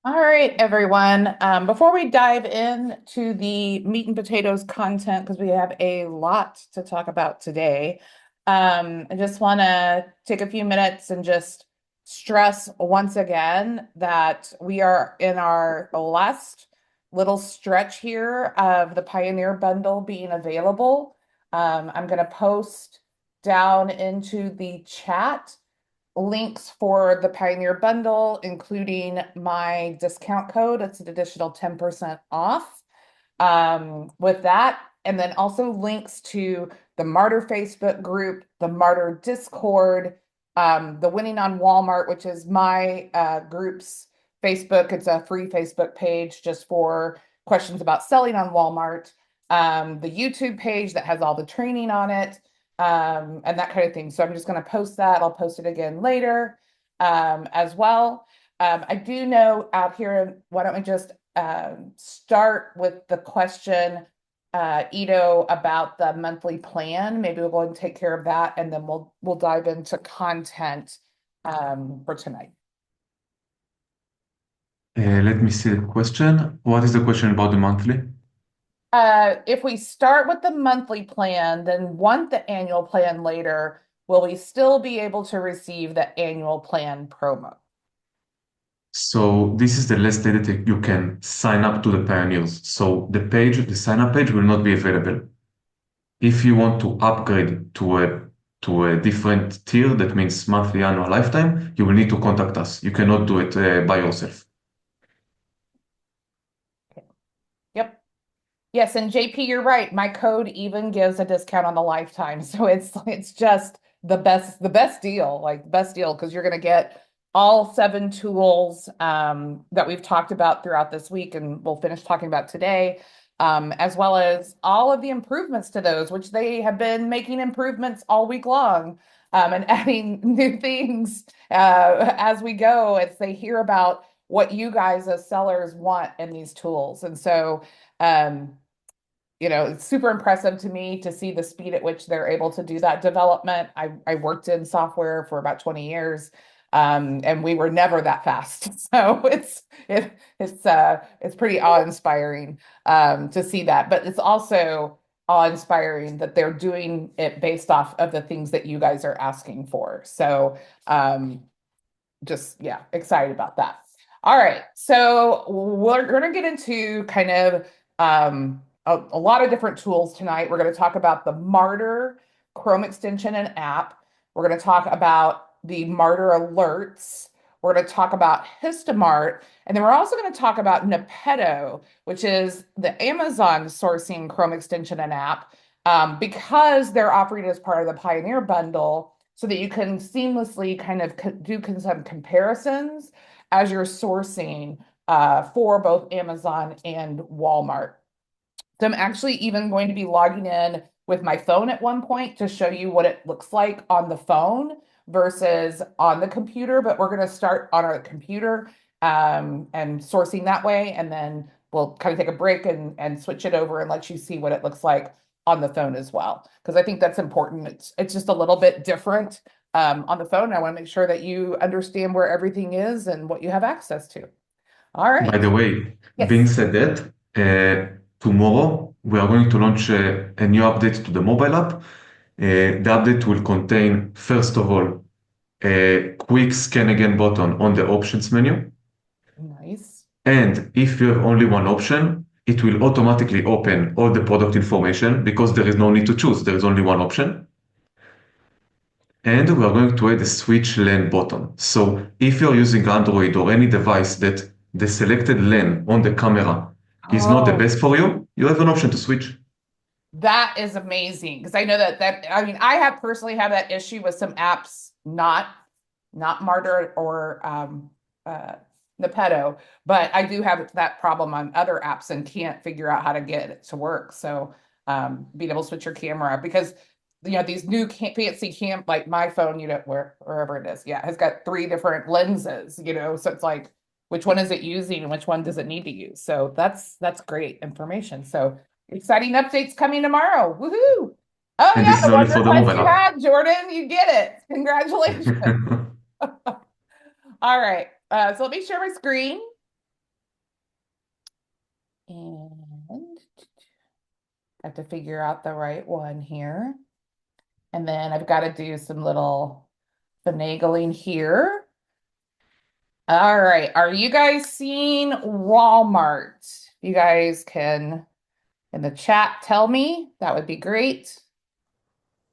All right, everyone. Before we dive into the meat and potatoes content, because we have a lot to talk about today, I just want to take a few minutes and just stress once again that we are in our last little stretch here of the Pioneer Bundle being available. I'm going to post down into the chat links for the Pioneer Bundle, including my discount code. It's an additional 10% off with that. And then also links to the Marter Facebook group, the Marter Discord, the Winning on Walmart, which is my group's Facebook. It's a free Facebook page just for questions about selling on Walmart. The YouTube page that has all the training on it, and that kind of thing. So I'm just going to post that. I'll post it again later as well. I do know out here, why don't we just start with the question, Ito, about the monthly plan. Maybe we'll go and take care of that, and then we'll dive into content for tonight. Let me see the question. What is the question about the monthly? If we start with the monthly plan, then want the annual plan later, will we still be able to receive the annual plan promo? So this is the last day that you can sign up to the Pioneers. So the sign up page will not be available. If you want to upgrade to a different tier, that means monthly, annual, lifetime, you will need to contact us. You cannot do it by yourself. Yep. Yes, and JP, you're right. My code even gives a discount on the lifetime. So it's just the best deal, like the best deal, because you're gonna get all 7 tools that we've talked about throughout this week, and we'll finish talking about today, as well as all of the improvements to those, which they have been making improvements all week long, and adding new things as we go, as they hear about what you guys as sellers want in these tools. And so it's super impressive to me to see the speed at which they're able to do that development. I worked in software for about 20 years, and we were never that fast. So it's pretty awe-inspiring to see that. But it's also awe-inspiring that they're doing it based off of the things that you guys are asking for. So just yeah, excited about that. All right, so we're going to get into kind of a lot of different tools tonight. We're going to talk about the Marter Chrome extension and app. We're going to talk about the Marter alerts. We're going to talk about Histomart, and then we're also going to talk about Nepeto, which is the Amazon sourcing Chrome extension and app, because they're offering it as part of the Pioneer bundle, so that you can seamlessly kind of do some comparisons as you're sourcing for both Amazon and Walmart. So I'm actually even going to be logging in with my phone at one point to show you what it looks like on the phone versus on the computer. But we're going to start on our computer and sourcing that way. And then we'll kind of take a break and switch it over and let you see what it looks like on the phone as well. Because I think that's important. It's just a little bit different on the phone. I want to make sure that you understand where everything is and what you have access to. All By right. the way, being Yes. said that, tomorrow we are going to launch a new update to the mobile app. The update will contain, first of all, a quick scan again button on the options menu. Nice. And if you have only one option, it will automatically open all the product information because there is no need to choose. There is only one option. And we are going to add a switch LAN button. So if you're using Android or any device that the selected LAN on the camera is not the Oh, best for you, you have an option to switch. that is amazing, because I know that I mean, I have personally have that issue with some apps, not Marter or Nepeto, but I do have that problem on other apps and can't figure out how to get it to work. So being able to switch your camera, because these new fancy like my phone, wherever it is, yeah, has got 3 different lenses, so it's like, which one is it using and which one does it need to use? So that's great information. So exciting updates coming tomorrow. Woohoo! Oh And yeah, this is the only one for the request mobile you app. had, Jordan, you get it. Congratulations. All right. So let me share my screen. And I have to figure out the right one here. And then I've got to do some little finagling here. All right. Are you guys seeing Walmart? You guys can in the chat tell me. That would be great.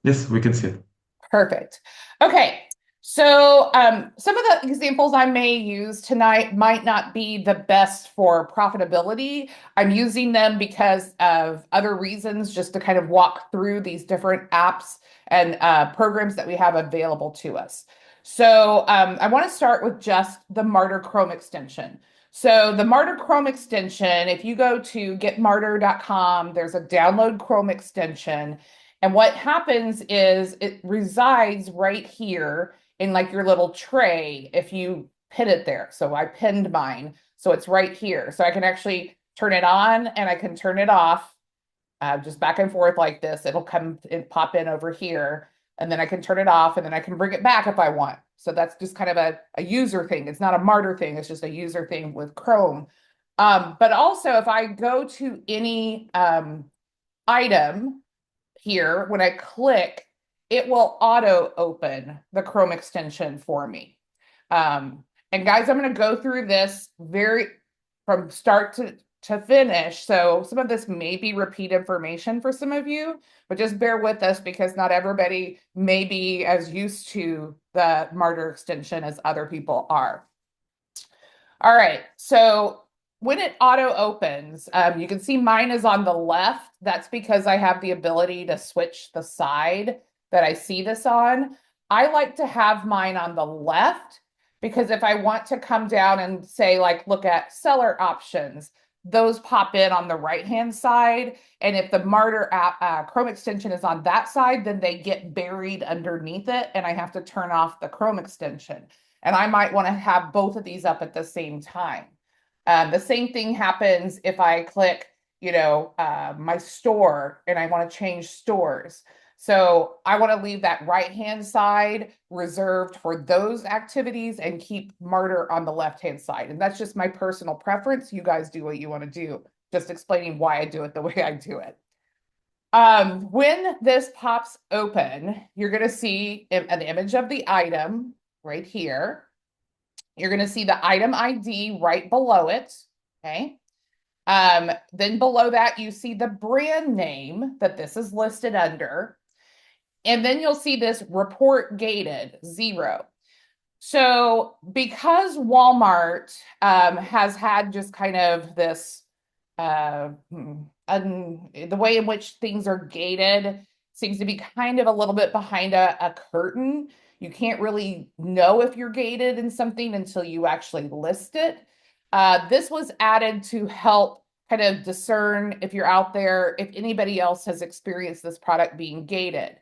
Yes, we can see it. Perfect. Okay. So some of the examples I may use tonight might not be the best for profitability. I'm using them because of other reasons, just to kind of walk through these different apps and programs that we have available to us. So I want to start with just the Marter Chrome extension. So the Marter Chrome extension, if you go to getmarter.com, there's a download Chrome extension. And what happens is it resides right here in like your little tray if you pin it there. So I pinned mine. So it's right here. So I can actually turn it on and I can turn it off just back and forth like this. It'll come and pop in over here. And then I can turn it off and then I can bring it back if I want. So that's just kind of a user thing. It's not a Marter thing. It's just a user thing with Chrome. But also if I go to any item, here, when I click, it will auto open the Chrome extension for me. And guys, I'm going to go through this very from start to finish. So some of this may be repeat information for some of you, but just bear with us because not everybody may be as used to the Marter extension as other people are. All right, so when it auto opens, you can see mine is on the left. That's because I have the ability to switch the side that I see this on. I like to have mine on the left because if I want to come down and say, like, look at seller options, those pop in on the right-hand side. And if the Marter app, Chrome extension is on that side, then they get buried underneath it and I have to turn off the Chrome extension. And I might want to have both of these up at the same time. The same thing happens if I click, my store and I want to change stores. So I want to leave that right-hand side reserved for those activities and keep Marter on the left-hand side. And that's just my personal preference. You guys do what you want to do. Just explaining why I do it the way I do it. When this pops open, you're going to see an image of the item right here. You're going to see the item ID right below it. Okay. Then below that, you see the brand name that this is listed under. And then you'll see this report gated 0. So because Walmart has had just kind of this, the way in which things are gated seems to be kind of a little bit behind a curtain. You can't really know if you're gated in something until you actually list it. This was added to help kind of discern if you're out there, if anybody else has experienced this product being gated.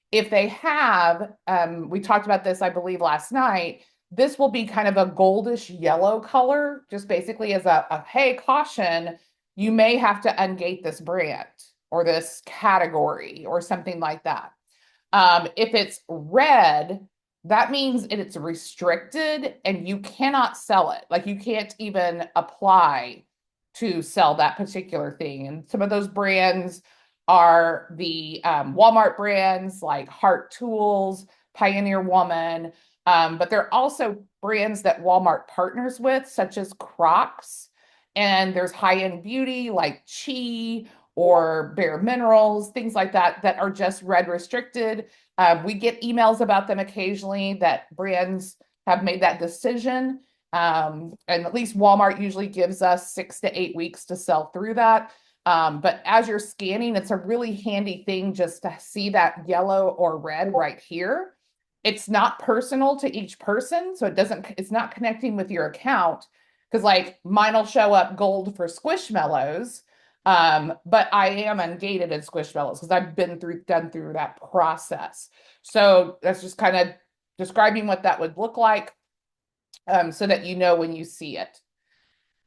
If they have, we talked about this, I believe, last night, this will be kind of a goldish yellow color, just basically as a hey, caution, you may have to ungate this brand or this category or something like that. If it's red, that means it's restricted and you cannot sell it. Like you can't even apply to sell that particular thing. And some of those brands are the Walmart brands like Heart Tools, Pioneer Woman, but they're also brands that Walmart partners with, such as Crocs. And there's high-end beauty like Chi or Bare Minerals, things like that, that are just red restricted. We get emails about them occasionally that brands have made that decision. And at least Walmart usually gives us 6 to 8 weeks to sell through that. But as you're scanning, it's a really handy thing just to see that yellow or red right here. It's not personal to each person, so it's not connecting with your account because like mine will show up gold for Squishmallows, but I am ungated in Squishmallows because I've done through that process. So that's just kind of describing what that would look like, so that you know when you see it.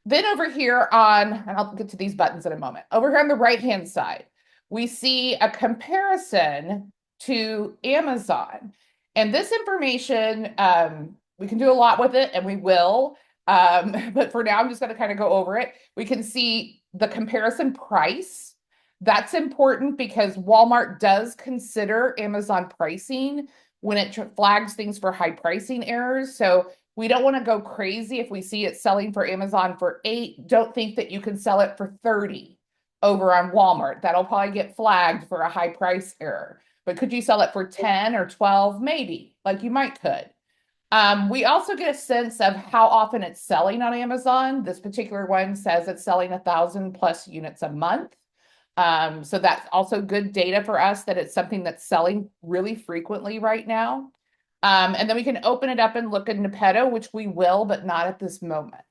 Then over here and I'll get to these buttons in a moment, over here on the right-hand side, we see a comparison to Amazon. And this information, we can do a lot with it and we will, But for now, I'm just going to kind of go over it. We can see the comparison price. That's important because Walmart does consider Amazon pricing when it flags things for high pricing errors. So we don't want to go crazy if we see it selling for Amazon for 8. Don't think that you can sell it for 30 over on Walmart. That'll probably get flagged for a high price error. But could you sell it for 10 or 12? Maybe, like you might could. We also get a sense of how often it's selling on Amazon. This particular one says it's selling 1,000 plus units a month. So that's also good data for us that it's something that's selling really frequently right now. And then we can open it up and look at Nepeto, which we will, but not at this moment.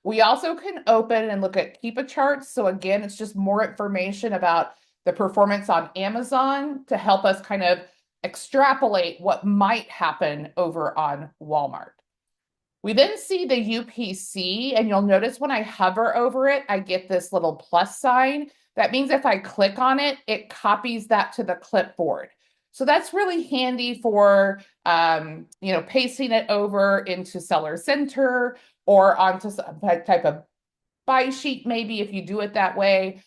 We also can open and look at Keepa charts. So again, it's just more information about the performance on Amazon to help us kind of extrapolate what might happen over on Walmart. We then see the UPC, and you'll notice when I hover over it, I get this little plus sign. That means if I click on it, it copies that to the clipboard. So that's really handy for pasting it over into Seller Center or onto some type of buy sheet, maybe if you do it that way.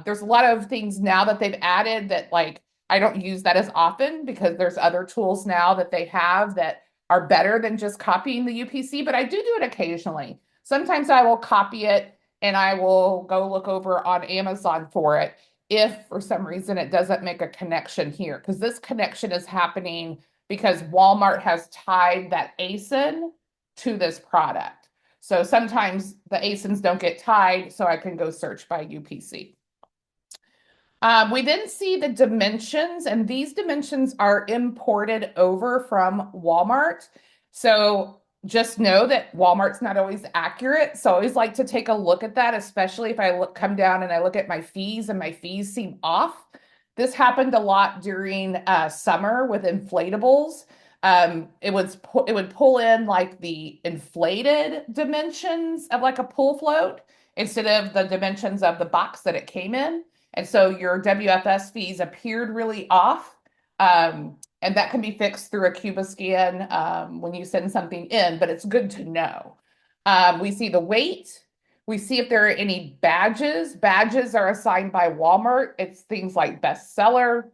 There's a lot of things now that they've added that like I don't use that as often because there's other tools now that they have that are better than just copying the UPC, but I do it occasionally. Sometimes I will copy it and I will go look over on Amazon for it if for some reason it doesn't make a connection here, because this connection is happening because Walmart has tied that ASIN to this product. So sometimes the ASINs don't get tied, so I can go search by UPC. We then see the dimensions, and these dimensions are imported over from Walmart. So just know that Walmart's not always accurate. So I always like to take a look at that, especially if I come down and I look at my fees and my fees seem off. This happened a lot during summer with inflatables. It would pull in like the inflated dimensions of like a pool float instead of the dimensions of the box that it came in. And so your WFS fees appeared really off. And that can be fixed through a Cubascan when you send something in, but it's good to know. We see the weight. We see if there are any badges. Badges are assigned by Walmart. It's things like bestseller,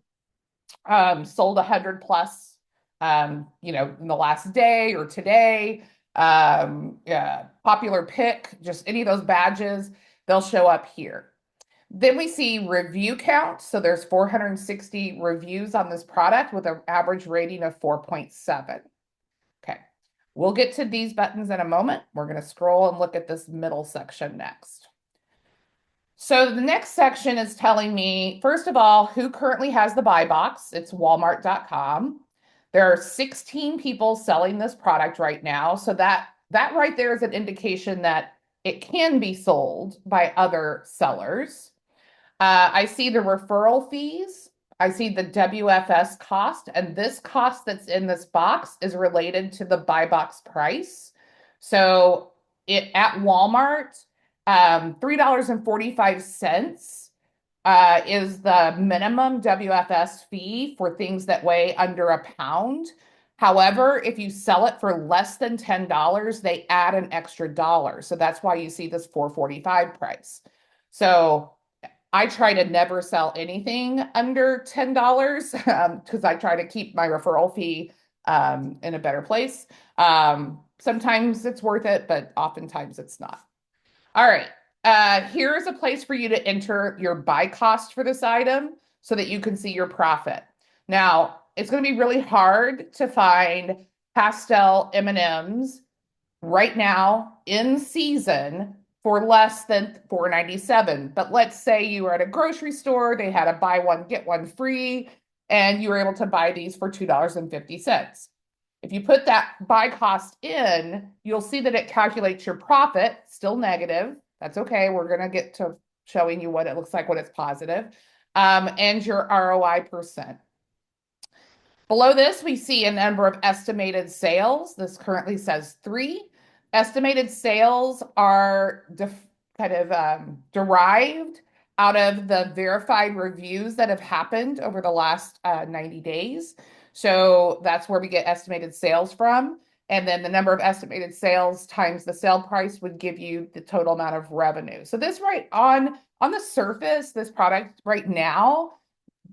sold 100 plus, in the last day or today. Yeah, popular pick, just any of those badges, they'll show up here. Then we see review count. So there's 460 reviews on this product with an average rating of 4.7. Okay, we'll get to these buttons in a moment. We're going to scroll and look at this middle section next. So the next section is telling me, first of all, who currently has the buy box. It's walmart.com. There are 16 people selling this product right now. So that right there is an indication that it can be sold by other sellers. I see the referral fees. I see the WFS cost, and this cost that's in this box is related to the buy box price. So at Walmart, $3.45 is the minimum WFS fee for things that weigh under a pound. However, if you sell it for less than $10, they add an extra dollar. So that's why you see this $4.45 price. So I try to never sell anything under $10 because I try to keep my referral fee in a better place. Sometimes it's worth it, but oftentimes it's not. All right. Here is a place for you to enter your buy cost for this item so that you can see your profit. Now, it's going to be really hard to find pastel M&Ms right now in season for less than $4.97. But let's say you were at a grocery store, they had a buy one, get one free, and you were able to buy these for $2.50. If you put that buy cost in, you'll see that it calculates your profit, still negative. That's okay. We're going to get to showing you what it looks like when it's positive, and your ROI percent. Below this, we see a number of estimated sales. This currently says 3. Estimated sales are derived out of the verified reviews that have happened over the last 90 days. So that's where we get estimated sales from. And then the number of estimated sales times the sale price would give you the total amount of revenue. So this right on the surface, this product right now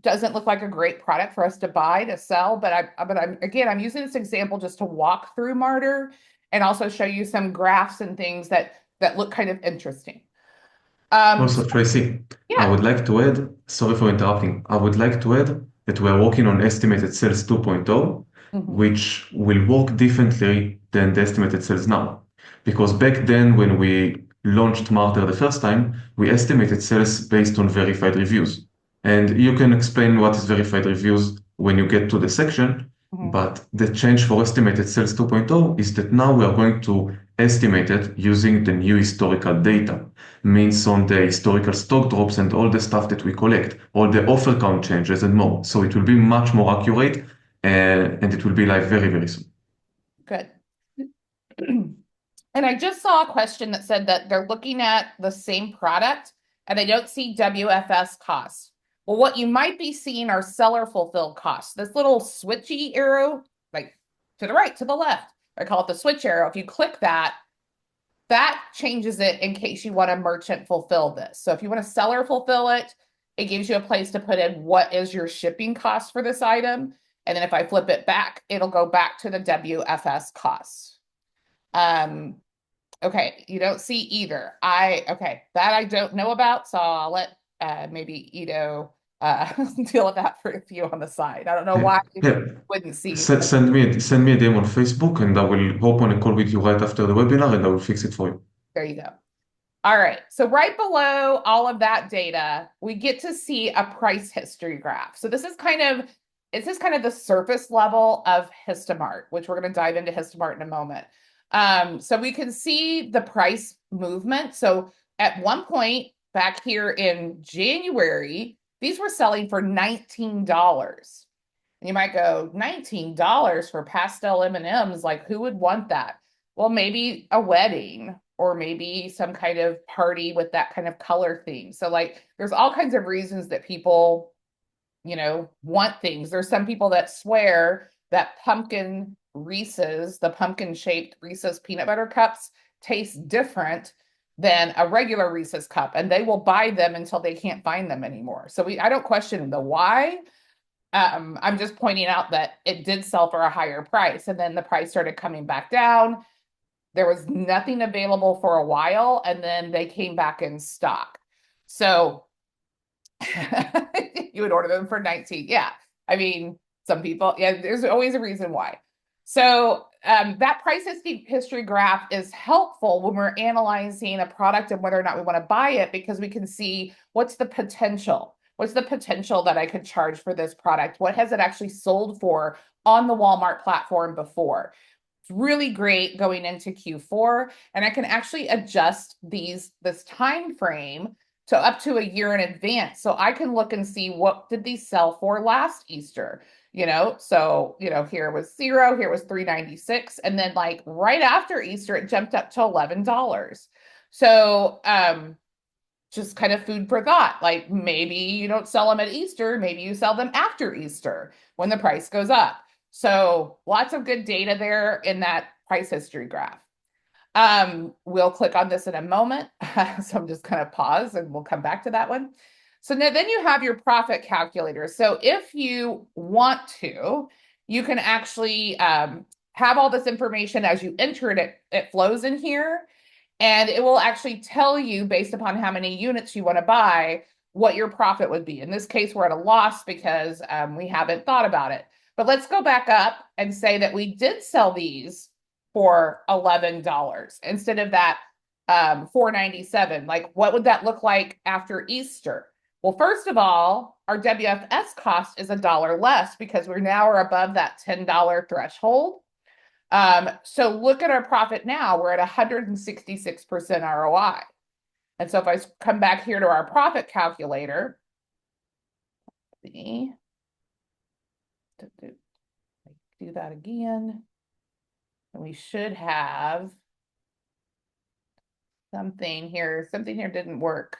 doesn't look like a great product for us to buy to sell, but I'm using this example just to walk through Marter and also show you some graphs and things that look kind of interesting. Also, So Tracy, I yeah. would like to add, sorry for interrupting, I would like to add that we are working on estimated sales 2.0, Mhm. which will work differently than the estimated sales now. Because back then, when we launched Marter the first time, we estimated sales based on verified reviews. And you can explain what is verified reviews when you get to the section, Mhm. but the change for estimated sales 2.0 is that now we are going to estimate it using the new historical data, means on the historical stock drops and all the stuff that we collect, all the offer count changes and more. So it will be much more accurate and it will be live very, very soon. Good. And I just saw a question that said that they're looking at the same product and they don't see WFS costs. Well, what you might be seeing are seller fulfilled costs. This little switchy arrow, like to the right, to the left, I call it the switch arrow. If you click that, that changes it in case you want to merchant fulfill this. So if you want to seller fulfill it, it gives you a place to put in what is your shipping cost for this item. And then if I flip it back, it'll go back to the WFS costs. Um, okay, you don't see either. Okay, that I don't know about, so I'll let maybe Ito deal with that for you on the side. I don't know Yeah, why you yeah. wouldn't see. Send me a DM on Facebook and I will hop on a call with you right after the webinar and I will fix it for you. There you go. All right, so right below all of that data, we get to see a price history graph. So this is kind of the surface level of Histomart, which we're going to dive into Histomart in a moment. So we can see the price movement. So at one point back here in January, these were selling for $19. And you might go, $19 for pastel M&Ms, like who would want that? Well, maybe a wedding or maybe some kind of party with that kind of color theme. So like there's all kinds of reasons that people, want things. There's some people that swear that pumpkin Reese's, the pumpkin shaped Reese's peanut butter cups taste different than a regular Reese's cup and they will buy them until they can't find them anymore. So I don't question the why. I'm just pointing out that it did sell for a higher price and then the price started coming back down. There was nothing available for a while and then they came back in stock. So you would order them for 19. Yeah. I mean, some people, yeah, there's always a reason why. So that price history graph is helpful when we're analyzing a product and whether or not we want to buy it because we can see what's the potential. What's the potential that I could charge for this product? What has it actually sold for on the Walmart platform before? It's really great going into Q4, and I can actually adjust this time frame to up to a year in advance. So I can look and see what did these sell for last Easter, So, here was 0, here was 396, and then like right after Easter it jumped up to $11. So, just kind of food for thought. Like maybe you don't sell them at Easter, maybe you sell them after Easter when the price goes up. So, lots of good data there in that price history graph. We'll click on this in a moment. So I'm just going to pause and we'll come back to that one. So now then you have your profit calculator. So if you want to, you can actually have all this information as you enter it, it flows in here. And it will actually tell you based upon how many units you want to buy, what your profit would be. In this case, we're at a loss because we haven't thought about it. But let's go back up and say that we did sell these for $11 instead of that 497. Like, what would that look like after Easter? Well, first of all, our WFS cost is $1 less because we now are above that $10 threshold. So look at our profit now. We're at 166% ROI. And so if I come back here to our profit calculator, see, do that again. And we should have something here. Something here didn't work.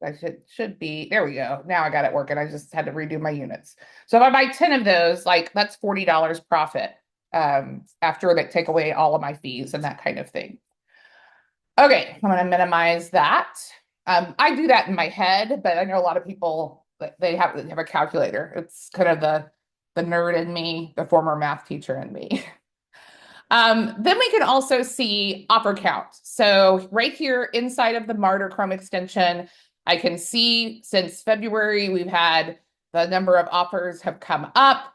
I should be, there we go. Now I got it working. I just had to redo my units. So if I buy 10 of those, like that's $40 profit after they take away all of my fees and that kind of thing. Okay, I'm gonna minimize that. I do that in my head, but I know a lot of people they have a calculator. It's kind of the nerd in me, the former math teacher in me. Then we can also see offer count. So right here inside of the Marter Chrome extension, I can see since February, we've had the number of offers have come up.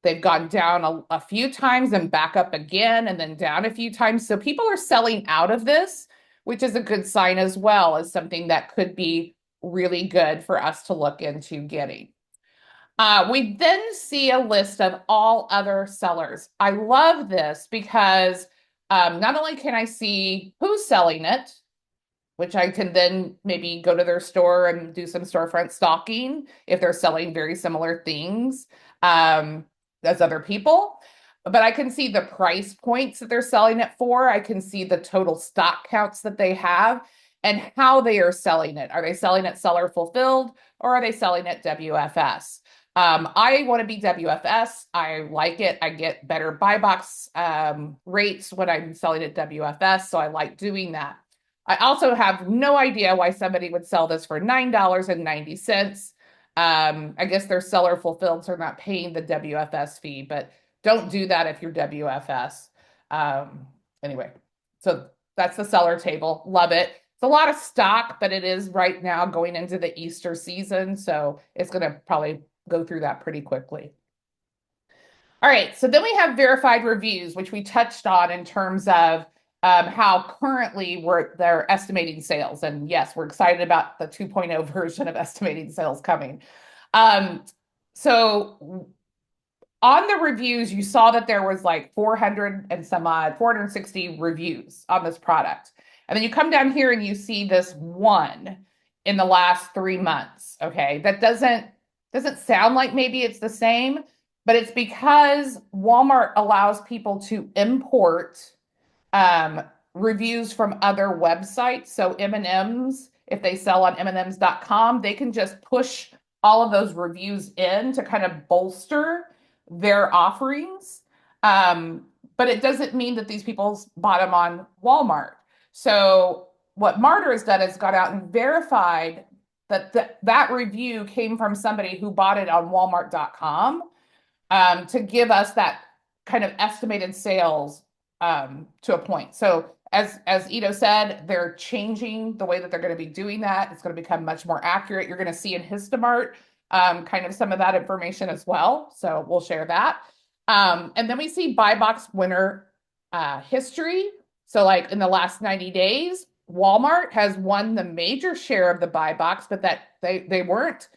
They've gone down a few times and back up again and then down a few times. So people are selling out of this, which is a good sign as well as something that could be really good for us to look into getting. We then see a list of all other sellers. I love this because not only can I see who's selling it, which I can then maybe go to their store and do some storefront stalking if they're selling very similar things as other people. But I can see the price points that they're selling it for. I can see the total stock counts that they have and how they are selling it. Are they selling it seller fulfilled or are they selling it WFS? I want to be WFS. I like it. I get better buy box rates when I'm selling at WFS. So I like doing that. I also have no idea why somebody would sell this for $9.90. I guess they're seller fulfilled, so they're not paying the WFS fee, but don't do that if you're WFS. Anyway, so that's the seller table. Love it. It's a lot of stock, but it is right now going into the Easter season, so it's going to probably go through that pretty quickly. All right, so then we have verified reviews, which we touched on in terms of how currently they're estimating sales. And yes, we're excited about the 2.0 version of estimating sales coming. So on the reviews, you saw that there was like 400 and some odd, 460 reviews on this product. And then you come down here and you see this one in the last 3 months. Okay, that doesn't sound like maybe it's the same, but it's because Walmart allows people to import reviews from other websites. So M&Ms, if they sell on mnms.com, they can just push all of those reviews in to kind of bolster their offerings. But it doesn't mean that these people bought them on Walmart. So what Marter has done is got out and verified that review came from somebody who bought it on walmart.com to give us that kind of estimated sales to a point. So as Ito said, they're changing the way that they're going to be doing that. It's going to become much more accurate. You're going to see in Histomart kind of some of that information as well. So we'll share that. And then we see buy box winner history. So like in the last 90 days, Walmart has won the major share of the buy box, but that they weren't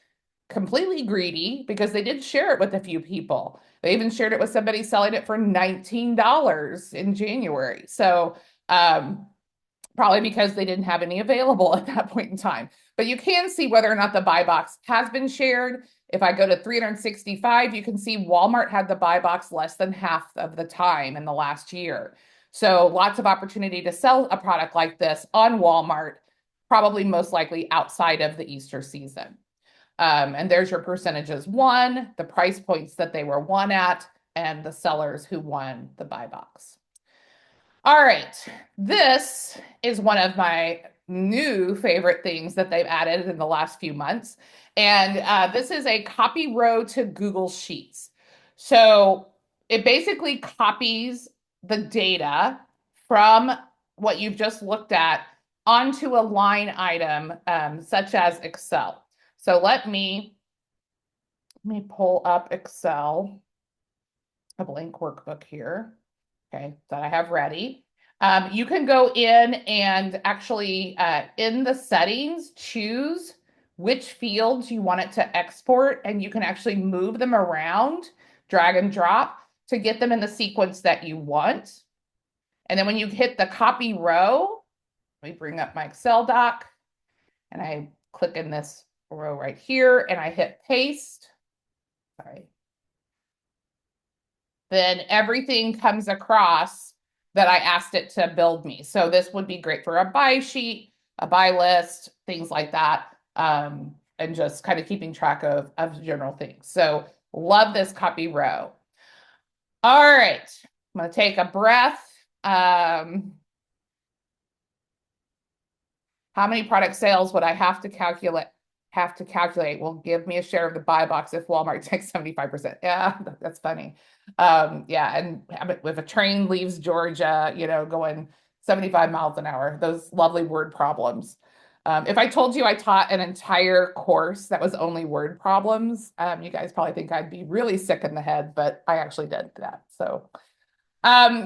completely greedy because they did share it with a few people. They even shared it with somebody selling it for $19 in January. So probably because they didn't have any available at that point in time. But you can see whether or not the buy box has been shared. If I go to 365, you can see Walmart had the buy box less than half of the time in the last year. So lots of opportunity to sell a product like this on Walmart, probably most likely outside of the Easter season. And there's your percentages won, the price points that they were won at, and the sellers who won the buy box. All right, this is one of my new favorite things that they've added in the last few months. And this is a copy row to Google Sheets. So it basically copies the data from what you've just looked at onto a line item such as Excel. So let me pull up Excel, a blank workbook here, okay, that I have ready. You can go in and actually in the settings, choose which fields you want it to export, and you can actually move them around, drag and drop to get them in the sequence that you want. And then when you hit the copy row, let me bring up my Excel doc and I click in this row right here and I hit paste. Sorry. Then everything comes across that I asked it to build me. So this would be great for a buy sheet, a buy list, things like that. and just kind of keeping track of general things. So love this copy row. All right, I'm going to take a breath. How many product sales would I have to calculate? Will give me a share of the buy box if Walmart takes 75%. Yeah, that's funny. Yeah, and if a train leaves Georgia, going 75 miles an hour, those lovely word problems. If I told you I taught an entire course that was only word problems, you guys probably think I'd be really sick in the head, but I actually did that. So, um,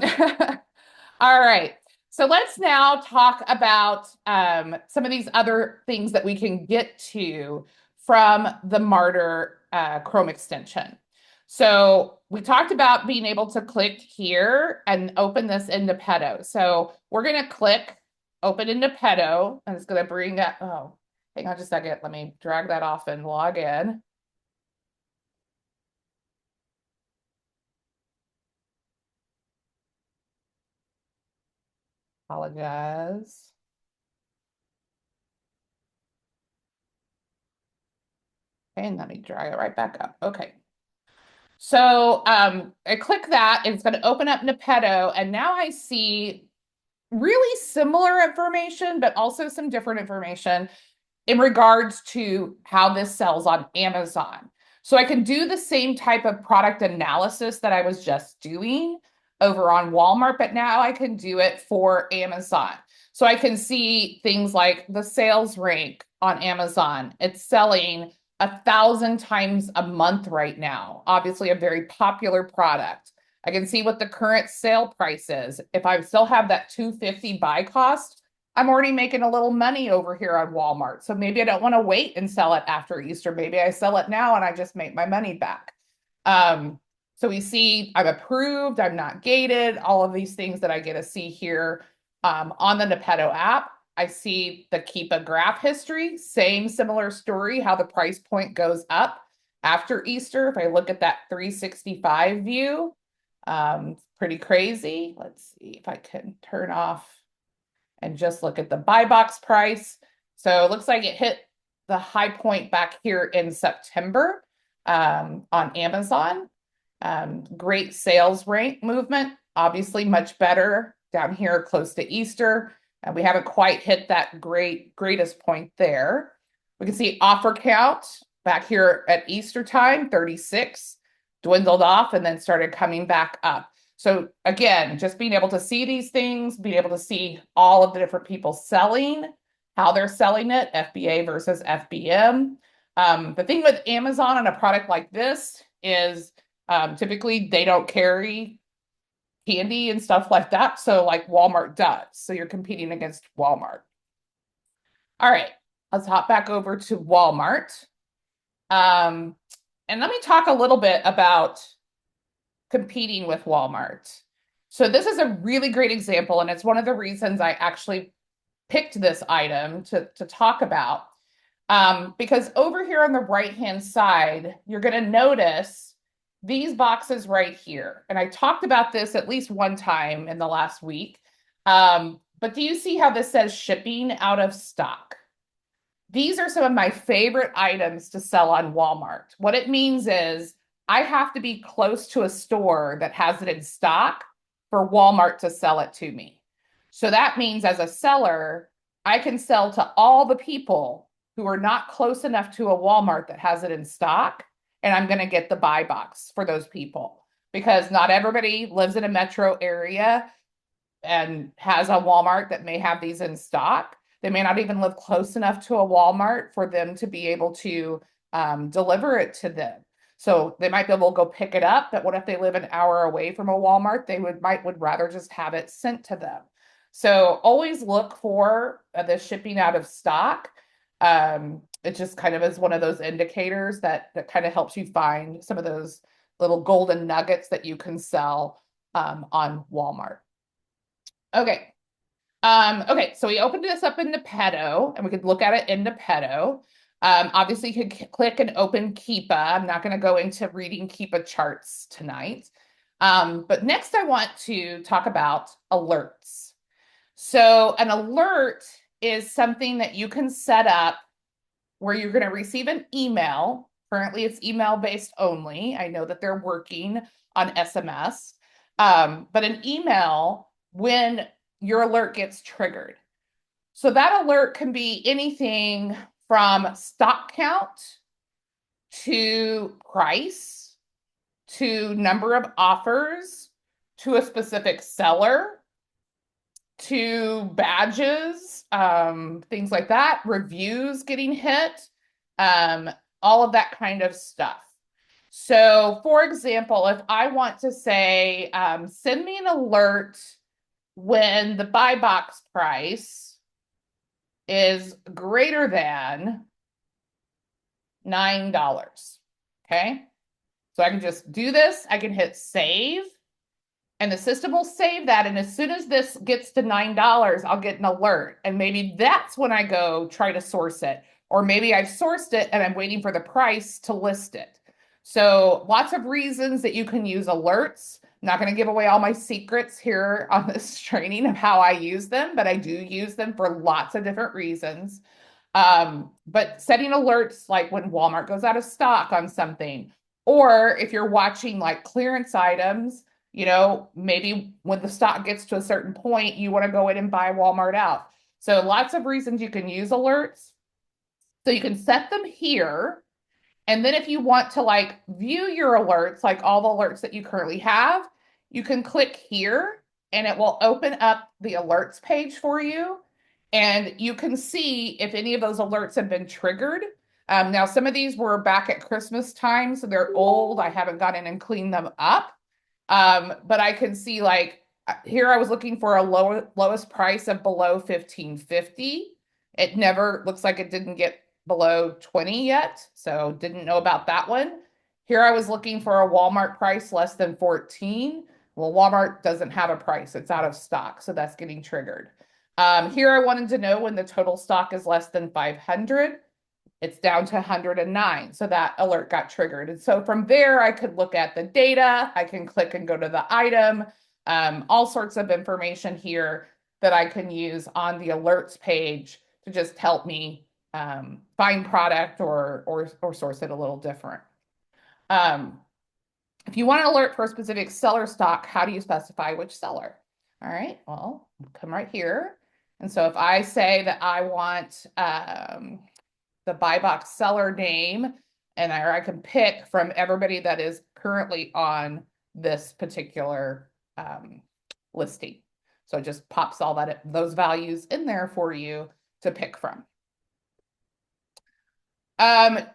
all right. So let's now talk about some of these other things that we can get to from the Marter Chrome extension. So we talked about being able to click here and open this in Nepeto. So we're going to click open in Nepeto, and it's going to bring up, oh, hang on just a second. Let me drag that off and log in. Apologize. And let me drag it right back up. Okay. So I click that, and it's going to open up Nepeto, and now I see really similar information, but also some different information in regards to how this sells on Amazon. So I can do the same type of product analysis that I was just doing over on Walmart, but now I can do it for Amazon. So I can see things like the sales rank on Amazon. It's selling 1,000 times a month right now. Obviously, a very popular product. I can see what the current sale price is. If I still have that $250 buy cost, I'm already making a little money over here on Walmart. So maybe I don't want to wait and sell it after Easter. Maybe I sell it now and I just make my money back. So we see I'm approved, I'm not gated, all of these things that I get to see here on the Nepeto app. I see the Keep a Graph history, same similar story, how the price point goes up after Easter. If I look at that 365 view, it's pretty crazy. Let's see if I can turn off and just look at the buy box price. So it looks like it hit the high point back here in September on Amazon. Great sales rank movement, obviously much better down here close to Easter. And we haven't quite hit that greatest point there. We can see offer count back here at Easter time, 36, dwindled off and then started coming back up. So again, just being able to see these things, being able to see all of the different people selling, how they're selling it, FBA versus FBM. The thing with Amazon on a product like this is typically they don't carry candy and stuff like that. So like Walmart does. So you're competing against Walmart. All right, let's hop back over to Walmart. And let me talk a little bit about competing with Walmart. So this is a really great example, and it's one of the reasons I actually picked this item to talk about. Because over here on the right-hand side, you're going to notice these boxes right here. And I talked about this at least one time in the last week. But do you see how this says shipping out of stock? These are some of my favorite items to sell on Walmart. What it means is I have to be close to a store that has it in stock for Walmart to sell it to me. So that means as a seller, I can sell to all the people who are not close enough to a Walmart that has it in stock, and I'm going to get the buy box for those people because not everybody lives in a metro area and has a Walmart that may have these in stock. They may not even live close enough to a Walmart for them to be able to deliver it to them. So they might be able to go pick it up, but what if they live an hour away from a Walmart? They would rather just have it sent to them. So always look for the shipping out of stock. It just kind of is one of those indicators that kind of helps you find some of those little golden nuggets that you can sell on Walmart. Okay. Okay, so we opened this up in Nepeto, and we could look at it in Nepeto. Obviously, you could click and open Keepa. I'm not going to go into reading Keepa charts tonight. But next, I want to talk about alerts. So an alert is something that you can set up where you're going to receive an email. Currently, it's email based only. I know that they're working on SMS, but an email when your alert gets triggered. So that alert can be anything from stock count to price to number of offers to a specific seller to badges, things like that, reviews getting hit, um, all of that kind of stuff. So, for example, if I want to say, send me an alert when the buy box price is greater than $9. Okay. So I can just do this. I can hit save and the system will save that. And as soon as this gets to $9, I'll get an alert. And maybe that's when I go try to source it. Or maybe I've sourced it and I'm waiting for the price to list it. So lots of reasons that you can use alerts. I'm not going to give away all my secrets here on this training of how I use them, but I do use them for lots of different reasons. But setting alerts like when Walmart goes out of stock on something, or if you're watching like clearance items, maybe when the stock gets to a certain point, you want to go in and buy Walmart out. So lots of reasons you can use alerts. So you can set them here. And then if you want to like view your alerts, like all the alerts that you currently have, you can click here and it will open up the alerts page for you. And you can see if any of those alerts have been triggered. Now, some of these were back at Christmas time, so they're old. I haven't gone in and cleaned them up. But I can see like here I was looking for a lowest price of below 15.50. It never looks like it didn't get below 20 yet, so didn't know about that one. Here I was looking for a Walmart price less than 14. Well, Walmart doesn't have a price. It's out of stock, so that's getting triggered. Here I wanted to know when the total stock is less than 500. It's down to 109. So that alert got triggered. And so from there, I could look at the data. I can click and go to the item, all sorts of information here that I can use on the alerts page to just help me find product or source it a little different. If you want an alert for a specific seller stock, how do you specify which seller? All right, well, come right here. And so if I say that I want the buy box seller name, and I can pick from everybody that is currently on this particular listing. So it just pops all those values in there for you to pick from.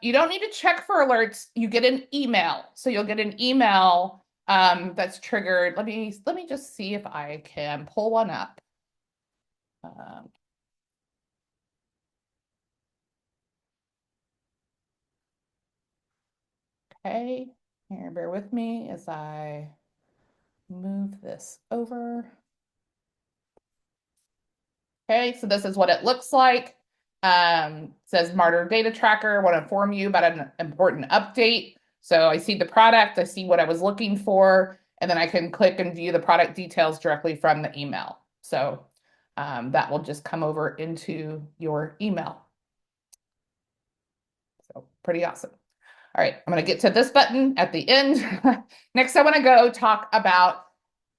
You don't need to check for alerts. You get an email. So you'll get an email that's triggered. Let me just see if I can pull one up. Okay, here, bear with me as I move this over. Okay, so this is what it looks like. Says Marter data tracker. Want to inform you about an important update. So I see the product, I see what I was looking for, and then I can click and view the product details directly from the email. So that will just come over into your email. So pretty awesome. All right, I'm going to get to this button at the end. Next, I want to go talk about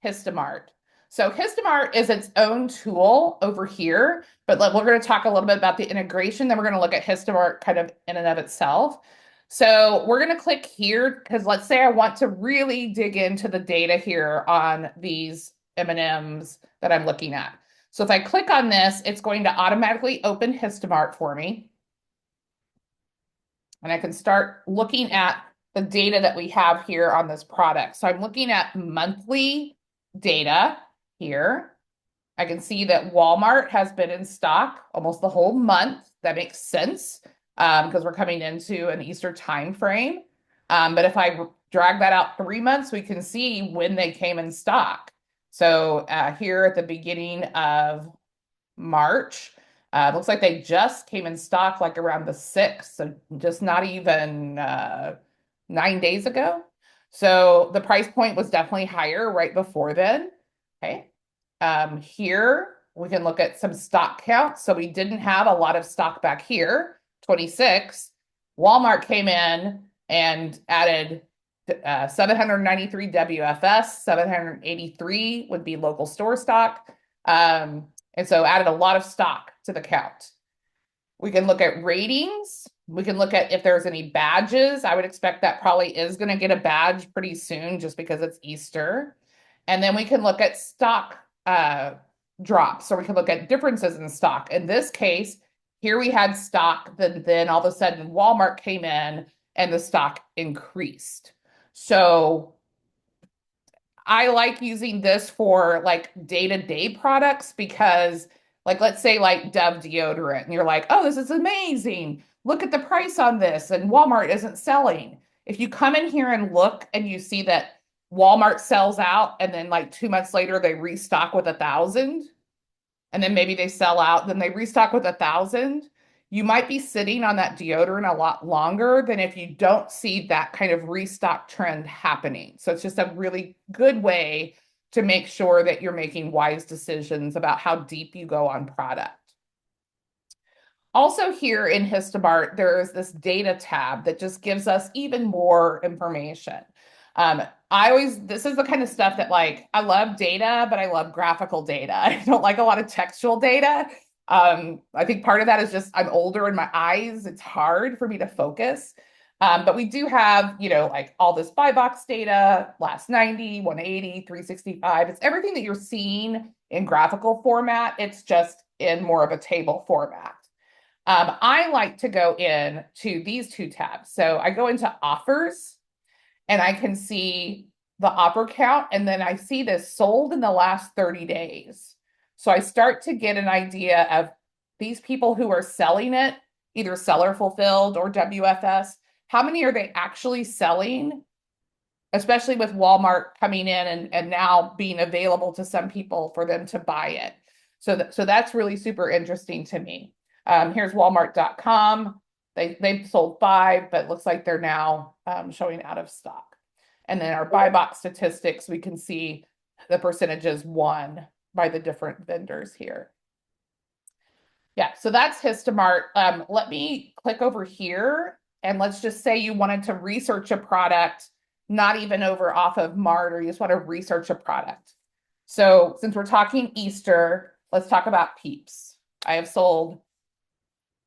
Histomart. So Histomart is its own tool over here, but we're going to talk a little bit about the integration. Then we're going to look at Histomart kind of in and of itself. So we're going to click here because let's say I want to really dig into the data here on these M&Ms that I'm looking at. So if I click on this, it's going to automatically open Histomart for me. And I can start looking at the data that we have here on this product. So I'm looking at monthly data here. I can see that Walmart has been in stock almost the whole month. That makes sense because we're coming into an Easter time frame. But if I drag that out 3 months, we can see when they came in stock. So here at the beginning of March, looks like they just came in stock like around the 6th, so just not even 9 days ago. So the price point was definitely higher right before then. Okay. Here we can look at some stock counts. So we didn't have a lot of stock back here. 26, Walmart came in and added 793 WFS, 783 would be local store stock. And so added a lot of stock to the count. We can look at ratings. We can look at if there's any badges. I would expect that probably is going to get a badge pretty soon just because it's Easter. And then we can look at stock drops. So we can look at differences in stock. In this case, here we had stock, then all of a sudden Walmart came in and the stock increased. So I like using this for like day-to-day products because like let's say like Dove deodorant and you're like, "Oh, this is amazing. Look at the price on this and Walmart isn't selling." If you come in here and look and you see that Walmart sells out and then like 2 months later they restock with 1,000 and then maybe they sell out, then they restock with 1,000, you might be sitting on that deodorant a lot longer than if you don't see that kind of restock trend happening. So it's just a really good way to make sure that you're making wise decisions about how deep you go on product. Also here in Histomart, there's this data tab that just gives us even more information. This is the kind of stuff that like, I love data, but I love graphical data. I don't like a lot of textual data. I think part of that is just I'm older in my eyes. It's hard for me to focus. But we do have, like all this buy box data, last 90, 180, 365. It's everything that you're seeing in graphical format. It's just in more of a table format. I like to go in to these two tabs. So I go into offers and I can see the offer count, and then I see this sold in the last 30 days. So I start to get an idea of these people who are selling it, either seller fulfilled or WFS, how many are they actually selling, especially with Walmart coming in and now being available to some people for them to buy it. So that's really super interesting to me. Here's Walmart.com. They've sold 5, but it looks like they're now showing out of stock. And then our buy box statistics, we can see the percentages won by the different vendors here. Yeah, so that's Histomart. Let me click over here and let's just say you wanted to research a product, not even over off of Marter, you just want to research a product. So since we're talking Easter, let's talk about Peeps. I have sold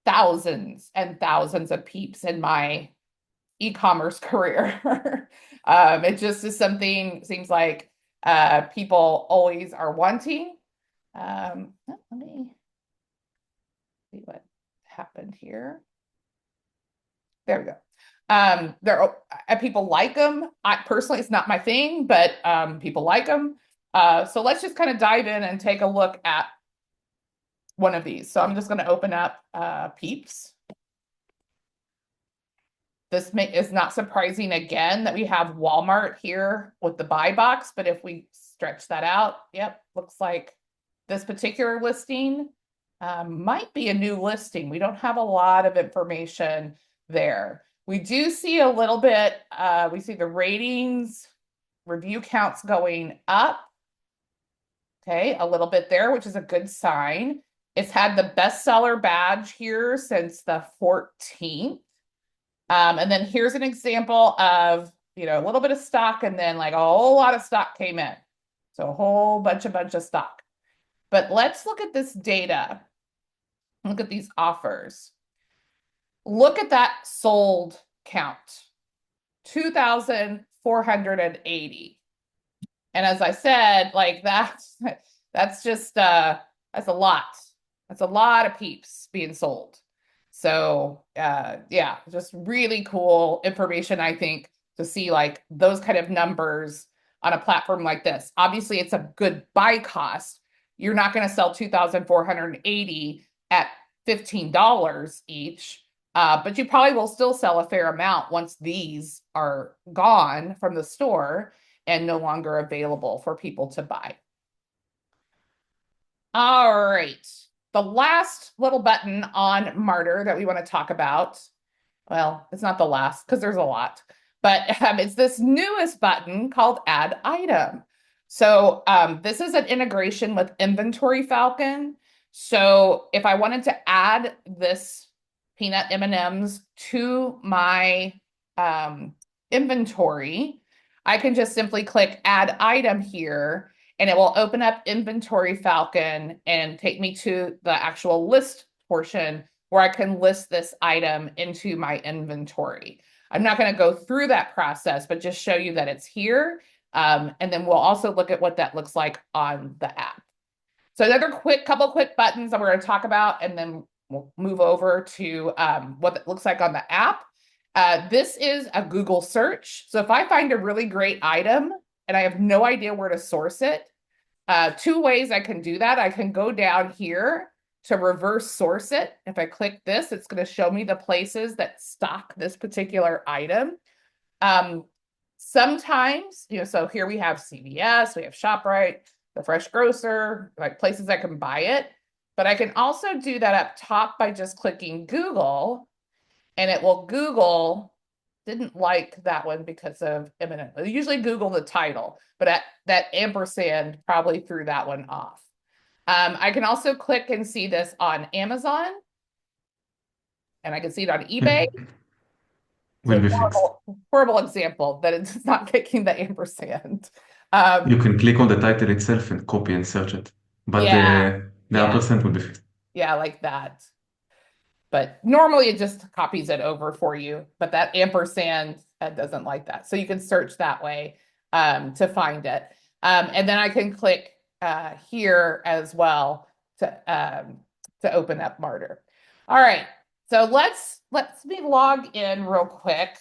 thousands and thousands of Peeps in my e-commerce career. It just is something, seems like people always are wanting. Let me see what happened here. There we go. People like them. I personally, it's not my thing, but people like them. So let's just kind of dive in and take a look at one of these. So I'm just going to open up Peeps. This is not surprising again that we have Walmart here with the buy box, but if we stretch that out, yep, looks like this particular listing might be a new listing. We don't have a lot of information there. We do see a little bit, we see the ratings, review counts going up. Okay, a little bit there, which is a good sign. It's had the bestseller badge here since the 14th. And then here's an example of, a little bit of stock and then like a whole lot of stock came in. So a whole bunch of stock. But let's look at this data. Look at these offers. Look at that sold count, 2,480. And as I said, like that's just, that's a lot. That's a lot of Peeps being sold. So yeah, just really cool information, I think, to see like those kind of numbers on a platform like this. Obviously, it's a good buy cost. You're not going to sell 2,480 at $15 each, but you probably will still sell a fair amount once these are gone from the store and no longer available for people to buy. All right. The last little button on Marter that we want to talk about, well, it's not the last because there's a lot, but it's this newest button called Add Item. So this is an integration with Inventory Falcon. So if I wanted to add this peanut M&Ms to my inventory, I can just simply click add item here and it will open up Inventory Falcon and take me to the actual list portion where I can list this item into my inventory. I'm not going to go through that process, but just show you that it's here. And then we'll also look at what that looks like on the app. So another couple quick buttons that we're going to talk about, and then we'll move over to what it looks like on the app. This is a Google search. So if I find a really great item and I have no idea where to source it, two ways I can do that. I can go down here to reverse source it. If I click this, it's going to show me the places that stock this particular item. Sometimes, so here we have CVS, we have ShopRite, the fresh grocer, like places I can buy it. But I can also do that up top by just clicking Google, and it will Google. Didn't like that one because of imminent. Usually Google the title, but that ampersand probably threw that one off. I can also click and see this on Amazon, and I can see it on eBay. It's Will a be fixed. horrible example that it's not kicking the ampersand. You can click on the title itself and copy and search it, but Yeah, the yeah, ampersand will be fixed. yeah, like that. But normally it just copies it over for you, but that ampersand doesn't like that. So you can search that way to find it. And then I can click here as well to open up Marter. All right, so let's me log in real quick,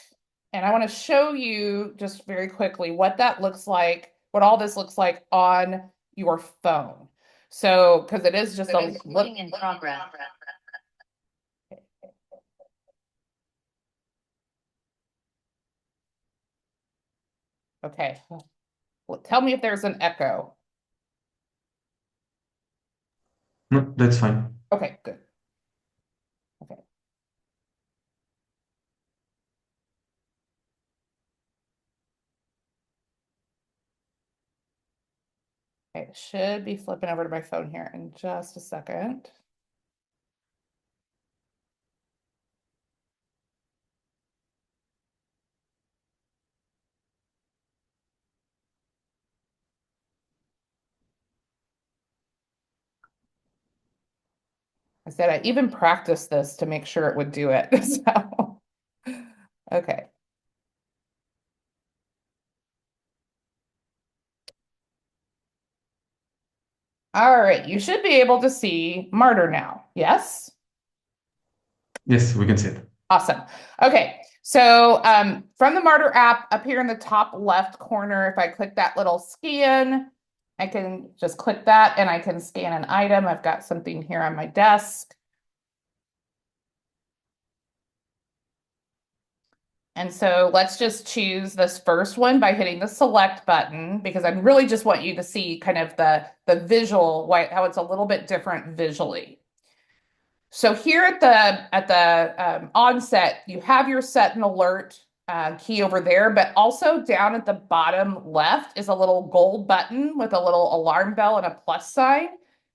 and I want to show you just very quickly what that looks like, what all this looks like on your phone. So, because it is just a look in progress. Okay. Well, tell me if there's an echo. No, that's fine. Okay, good. Okay. Okay, it should be flipping over to my phone here in just a second. I said I even practiced this to make sure it would do it. So, okay. All right, you should be able to see Martyr now. Yes? Yes, we can see it. Awesome. Okay, so from the Martyr app up here in the top left corner, if I click that little scan, I can just click that and I can scan an item. I've got something here on my desk. And so let's just choose this first one by hitting the select button, because I really just want you to see kind of the visual, how it's a little bit different visually. So here at the onset, you have your set and alert key over there, but also down at the bottom left is a little gold button with a little alarm bell and a plus sign.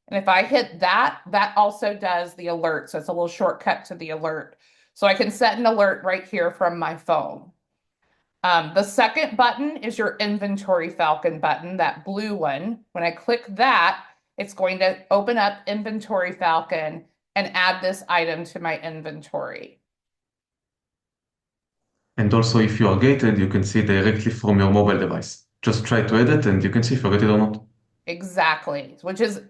And if I hit that, that also does the alert. So it's a little shortcut to the alert. So I can set an alert right here from my phone. The second button is your Inventory Falcon button, that blue one. When I click that, it's going to open up Inventory Falcon and add this item to my inventory. And also, if you are gated, you can see directly from your mobile device. Just try to edit and you can see if you're gated or not. Exactly, which is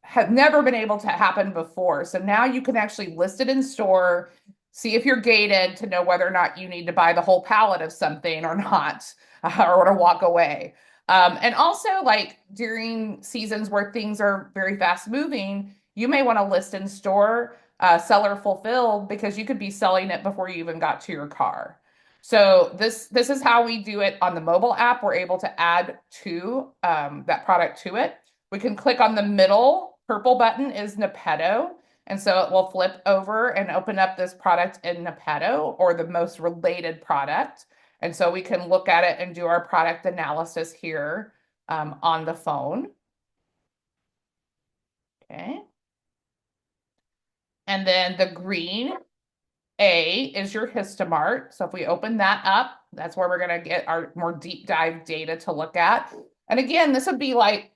have never been able to happen before. So now you can actually list it in store, see if you're gated to know whether or not you need to buy the whole pallet of something or not, or to walk away. And also, like during seasons where things are very fast moving, you may want to list in store seller fulfilled, because you could be selling it before you even got to your car. So this is how we do it on the mobile app. We're able to add to that product to it. We can click on the middle purple button is Nepeto. And so it will flip over and open up this product in Nepeto, or the most related product. And so we can look at it and do our product analysis here on the phone. Okay. And then the green A is your Histomart. So if we open that up, that's where we're going to get our more deep dive data to look at. And again, this would be like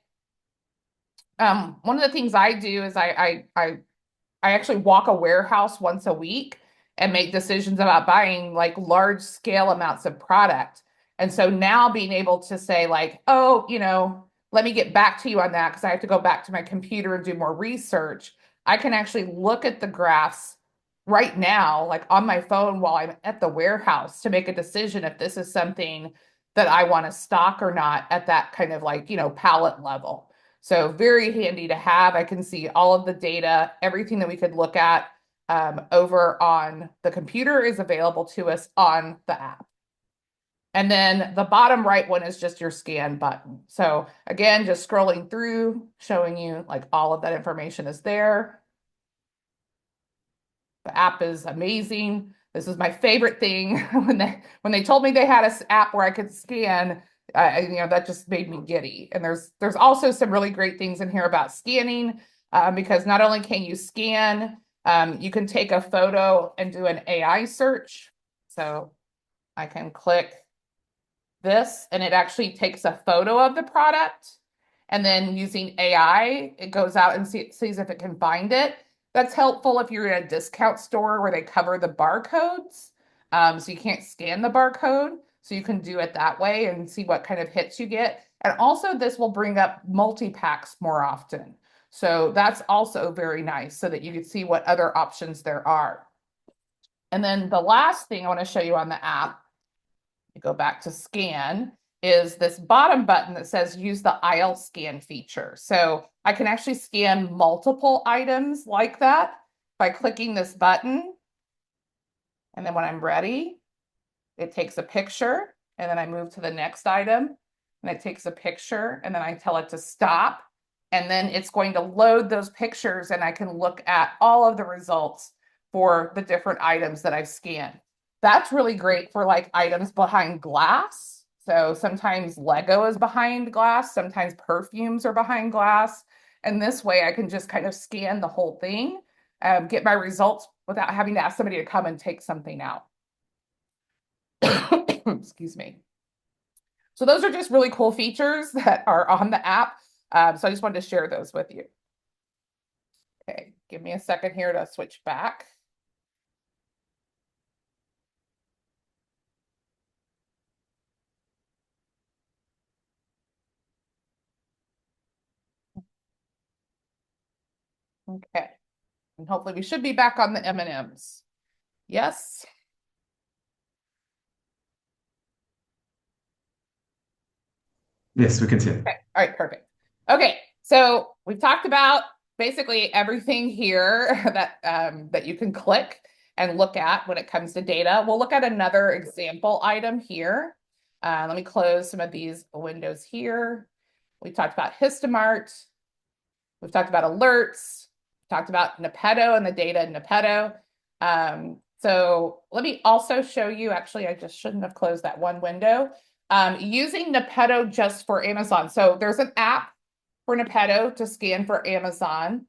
one of the things I do is I actually walk a warehouse once a week and make decisions about buying like large scale amounts of product. And so now being able to say like, oh, let me get back to you on that because I have to go back to my computer and do more research. I can actually look at the graphs right now, like on my phone while I'm at the warehouse to make a decision if this is something that I want to stock or not at that kind of like, pallet level. So very handy to have. I can see all of the data, everything that we could look at over on the computer is available to us on the app. And then the bottom right one is just your scan button. So again, just scrolling through, showing you like all of that information is there. The app is amazing. This is my favorite thing. when they told me they had an app where I could scan, that just made me giddy. And there's also some really great things in here about scanning, because not only can you scan, you can take a photo and do an AI search. So I can click this and it actually takes a photo of the product. And then using AI, it goes out and sees if it can find it. That's helpful if you're in a discount store where they cover the barcodes. So you can't scan the barcode. So you can do it that way and see what kind of hits you get. And also this will bring up multi-packs more often. So that's also very nice so that you can see what other options there are. And then the last thing I want to show you on the app, you go back to scan, is this bottom button that says use the aisle scan feature. So I can actually scan multiple items like that by clicking this button. And then when I'm ready, it takes a picture and then I move to the next item and it takes a picture and then I tell it to stop. And then it's going to load those pictures and I can look at all of the results for the different items that I've scanned. That's really great for like items behind glass. So sometimes Lego is behind glass, sometimes perfumes are behind glass. And this way I can just kind of scan the whole thing, get my results without having to ask somebody to come and take something out. Excuse me. So those are just really cool features that are on the app. So I just wanted to share those with you. Okay, give me a second here to switch back. Okay, and hopefully we should be back on the M&Ms. Yes. Yes, we can see it. Okay. All right, perfect. Okay, so we've talked about basically everything here that you can click and look at when it comes to data. We'll look at another example item here. Let me close some of these windows here. We talked about Histomart. We've talked about alerts. Talked about Nepeto and the data in Nepeto. So let me also show you, actually, I just shouldn't have closed that one window. Using Nepeto just for Amazon. So there's an app for Nepeto to scan for Amazon,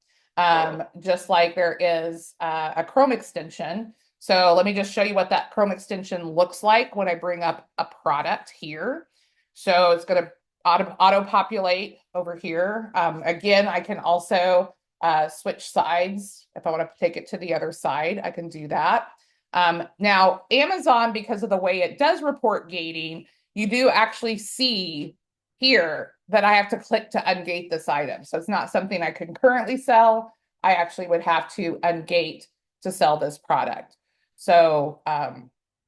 just like there is a Chrome extension. So let me just show you what that Chrome extension looks like when I bring up a product here. So it's going to auto populate over here. Again, I can also switch sides. If I want to take it to the other side, I can do that. Now, Amazon, because of the way it does report gating, you do actually see here that I have to click to ungate this item. So it's not something I can currently sell. I actually would have to ungate to sell this product. So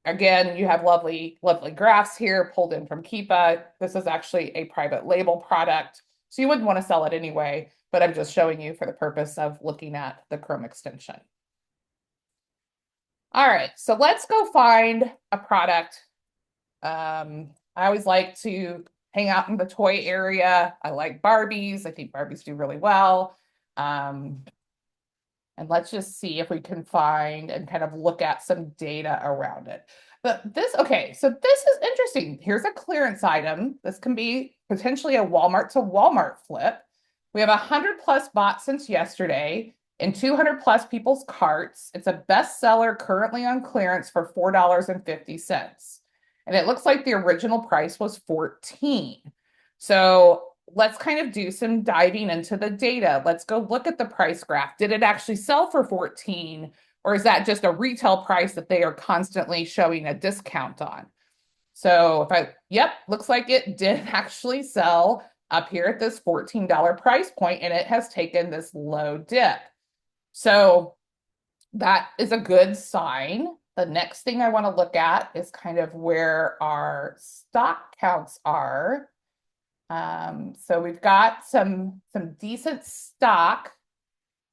again, you have lovely, lovely graphs here pulled in from Keepa. This is actually a private label product. So you wouldn't want to sell it anyway, but I'm just showing you for the purpose of looking at the Chrome extension. All right, so let's go find a product. I always like to hang out in the toy area. I like Barbies. I think Barbies do really well. And let's just see if we can find and kind of look at some data around it. Okay, so this is interesting. Here's a clearance item. This can be potentially a Walmart to Walmart flip. We have 100 plus bought since yesterday. in 200 plus people's carts. It's a bestseller currently on clearance for $4.50. And it looks like the original price was 14. So let's kind of do some diving into the data. Let's go look at the price graph. Did it actually sell for 14? Or is that just a retail price that they are constantly showing a discount on? So yep, looks like it did actually sell up here at this $14 price point, and it has taken this low dip. So that is a good sign. The next thing I want to look at is kind of where our stock counts are. So we've got some decent stock.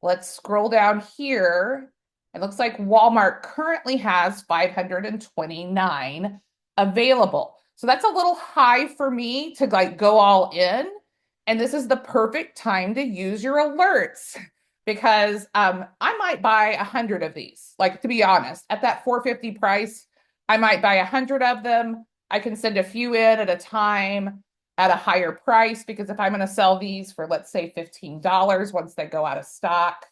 Let's scroll down here. It looks like Walmart currently has 529 available. So that's a little high for me to like go all in. And this is the perfect time to use your alerts because I might buy 100 of these. Like, to be honest, at that 450 price, I might buy 100 of them. I can send a few in at a time at a higher price because if I'm going to sell these for, let's say, $15 once they go out of stock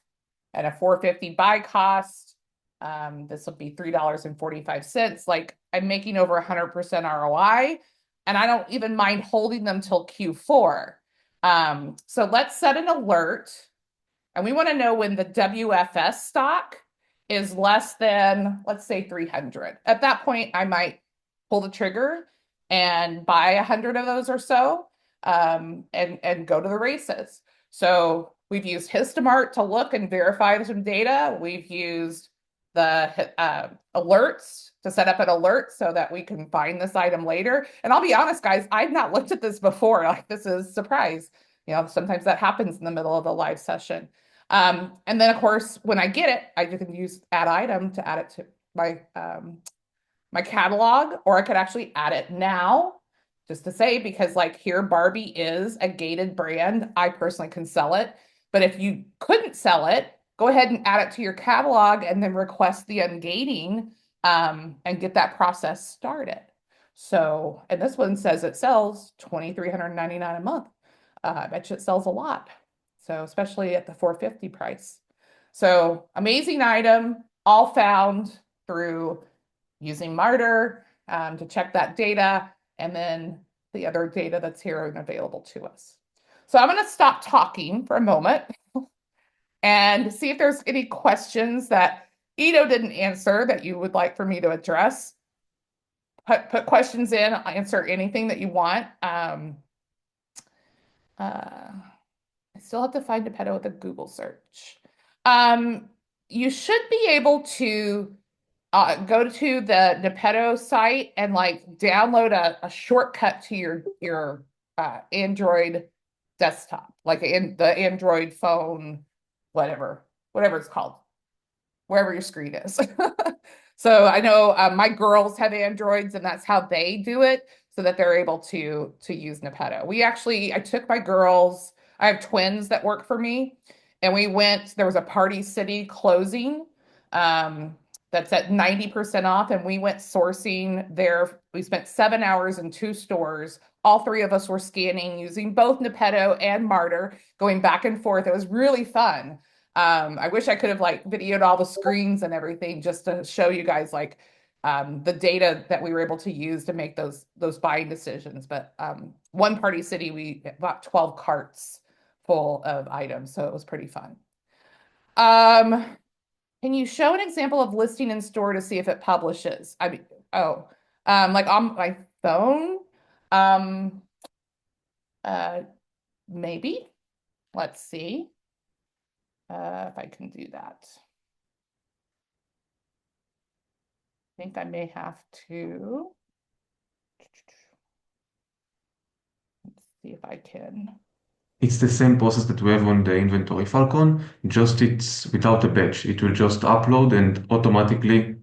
at a 450 buy cost, this will be $3.45. Like, I'm making over 100% ROI, and I don't even mind holding them till Q4. So let's set an alert, and we want to know when the WFS stock is less than, let's say, 300. At that point, I might pull the trigger and buy 100 of those or so, and go to the races. So we've used Histomart to look and verify some data. We've used the alerts to set up an alert so that we can find this item later. And I'll be honest, guys, I've not looked at this before. Like, this is a surprise. You know, sometimes that happens in the middle of the live session. And then, of course, when I get it, I can use add item to add it to my catalog, or I could actually add it now just to say, because like here, Barbie is a gated brand. I personally can sell it. But if you couldn't sell it, go ahead and add it to your catalog and then request the ungating and get that process started. So, and this one says it sells $2,399 a month. I bet you it sells a lot. So, especially at the 450 price. So, amazing item, all found through using Marter to check that data, and then the other data that's here and available to us. So I'm going to stop talking for a moment and see if there's any questions that Ito didn't answer that you would like for me to address. Put questions in, I'll answer anything that you want. I still have to find Nepeto with a Google search. You should be able to go to the Nepeto site and like download a shortcut to your Android desktop, like in the Android phone, whatever it's called, wherever your screen is. So I know my girls have Androids, and that's how they do it, so that they're able to use Nepeto. I took my girls. I have twins that work for me, and we went. There was a Party City closing. That's at 90% off, and we went sourcing there. We spent 7 hours in 2 stores. All three of us were scanning using both Nepeto and Marter, going back and forth. It was really fun. I wish I could have like videoed all the screens and everything just to show you guys like the data that we were able to use to make those buying decisions. But one Party City, we bought 12 carts full of items, so it was pretty fun. Can you show an example of listing in store to see if it publishes? I mean, like on my phone? Um, maybe. Let's see if I can do that. I think I may have to. Let's see if I can. It's the same process that we have on the inventory Falcon, just it's without a batch. It will just upload and automatically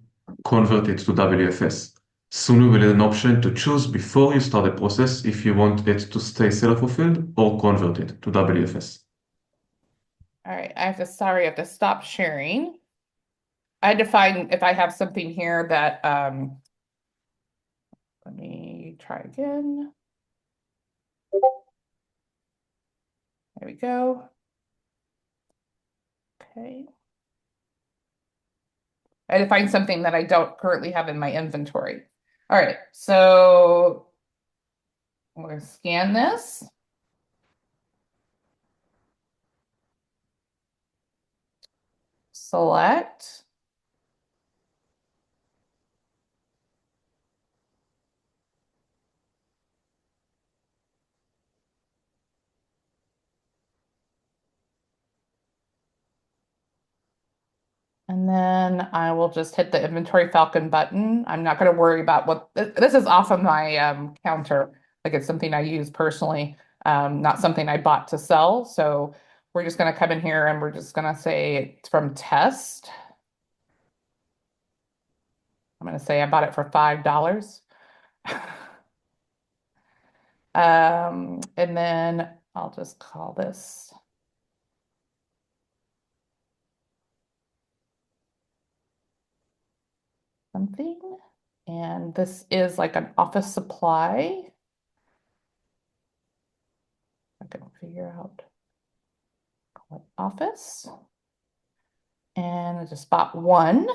convert it to WFS. Soon we will have an option to choose before you start the process if you want it to stay seller fulfilled or convert it to WFS. All right, I have to stop sharing. I had to find if I have something here that let me try again. There we go. Okay. I had to find something that I don't currently have in my inventory. All right, so I'm going to scan this. Select. And then I will just hit the inventory Falcon button. I'm not going to worry about what this is off of my counter. Like it's something I use personally, not something I bought to sell. So we're just going to come in here and we're just going to say it's from test. I'm going to say I bought it for $5. And then I'll just call this something. And this is like an office supply. I can figure out what office. And I just bought one.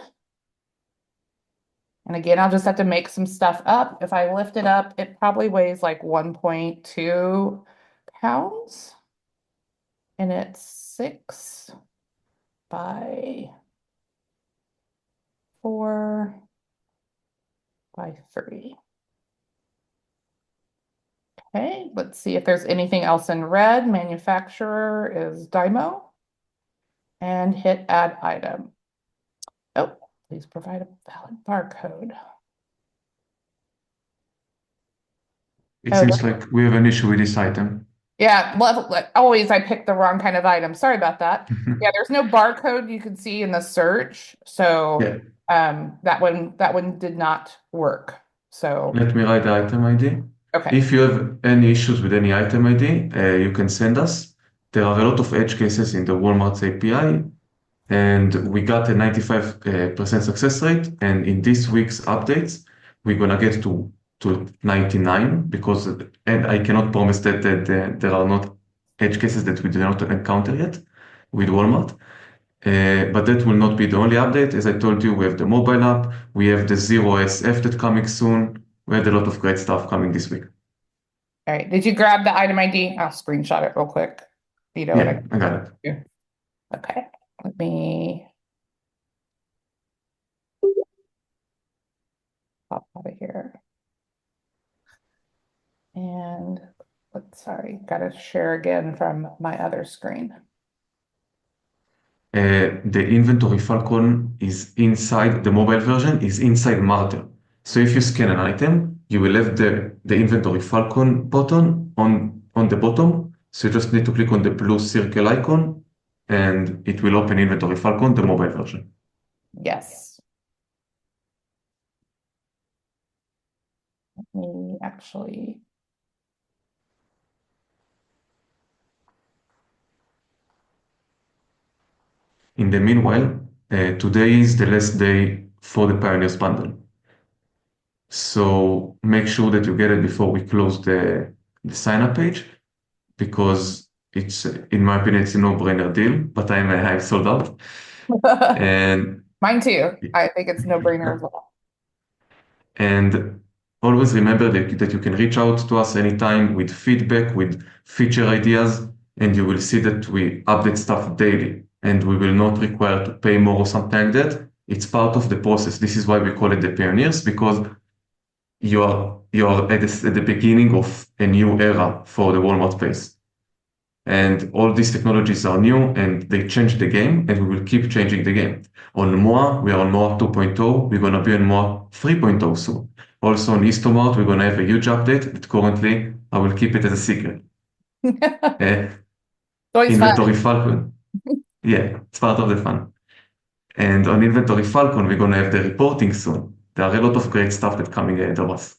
And again, I'll just have to make some stuff up. If I lift it up, it probably weighs like 1.2 pounds. And it's 6 by 4 by 3. Okay, let's see if there's anything else in red. Manufacturer is Dymo. And hit add item. Oh, please provide a valid barcode. It Oh, seems like we have an issue with this item. yeah, like always I picked the wrong kind of item. Sorry about that. Yeah, there's no barcode you can see in the search. So Yeah, that one did not work. So let me write the item ID. okay. If you have any issues with any item ID, you can send us. There are a lot of edge cases in the Walmart API, and we got a 95% success rate. And in this week's updates, we're gonna get to 99 because, and I cannot promise that there are not edge cases that we do not encounter yet with Walmart. But that will not be the only update. As I told you, we have the mobile app, we have the Zero SF that coming soon. We had a lot of great stuff coming this week. All right. Did you grab the item ID? I'll screenshot it real quick. You know what Yeah, I I got it. do. Okay. Let me pop out of here. And sorry, gotta share again from my other screen. The inventory Falcon is inside the mobile version, is inside Marter. So if you scan an item, you will have the inventory Falcon button on the bottom. So you just need to click on the blue circle icon and it will open inventory Falcon, the mobile version. Yes. Let me actually. In the meanwhile, today is the last day for the Pioneers bundle. So make sure that you get it before we close the sign up page because it's, in my opinion, it's a no-brainer deal, but I've sold out. And Mine too. I think it's no brainer as well. and always remember that you can reach out to us anytime with feedback, with feature ideas, and you will see that we update stuff daily, and we will not require to pay more or something like that. It's part of the process. This is why we call it the pioneers, because you are at the beginning of a new era for the Walmart space. And all these technologies are new and they change the game, and we will keep changing the game. On MOA, we are on MOA 2.0. We're going to be on MOA 3.0 soon. Also on Histomart, we're going to have a huge update that currently I will keep it as a secret. Uh, Always fun. Inventory Falcon. Yeah, it's part of the fun. And on Inventory Falcon, we're going to have the reporting soon. There are a lot of great stuff that's coming ahead of us.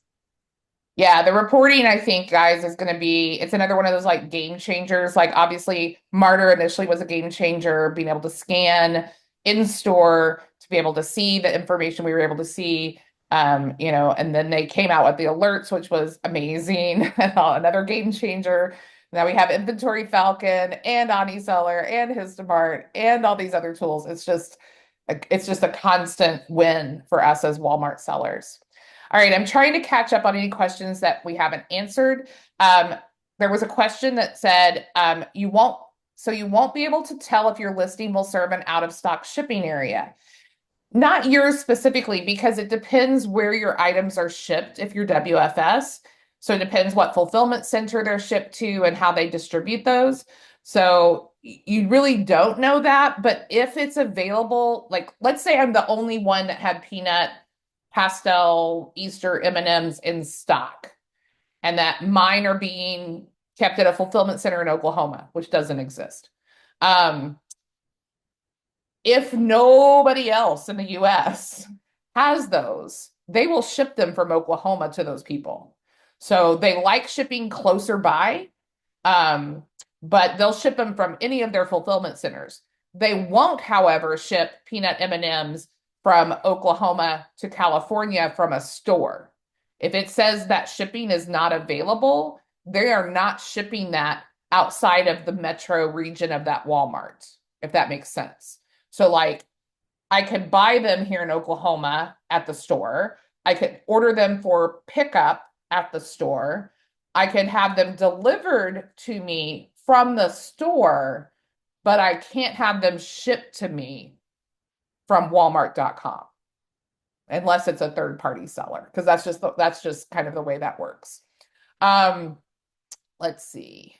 Yeah, the reporting, I think, guys, is going to be, it's another one of those like game changers. Like, obviously, Marter initially was a game changer, being able to scan in store to be able to see the information we were able to see. And then they came out with the alerts, which was amazing. Another game changer. Now we have Inventory Falcon and OmniSeller and Histomart and all these other tools. It's just a constant win for us as Walmart sellers. All right, I'm trying to catch up on any questions that we haven't answered. There was a question that said, you won't be able to tell if your listing will serve an out of stock shipping area. Not yours specifically, because it depends where your items are shipped if you're WFS. So it depends what fulfillment center they're shipped to and how they distribute those. So you really don't know that. But if it's available, like let's say I'm the only one that had peanut pastel Easter M&Ms in stock, and that mine are being kept at a fulfillment center in Oklahoma, which doesn't exist. If nobody else in the US has those, they will ship them from Oklahoma to those people. So they like shipping closer by, um, but they'll ship them from any of their fulfillment centers. They won't, however, ship peanut M&Ms from Oklahoma to California from a store. If it says that shipping is not available, they are not shipping that outside of the metro region of that Walmart, if that makes sense. So like I could buy them here in Oklahoma at the store. I could order them for pickup at the store. I could have them delivered to me from the store, but I can't have them shipped to me from walmart.com unless it's a third party seller, because that's just kind of the way that works. Um, let's see.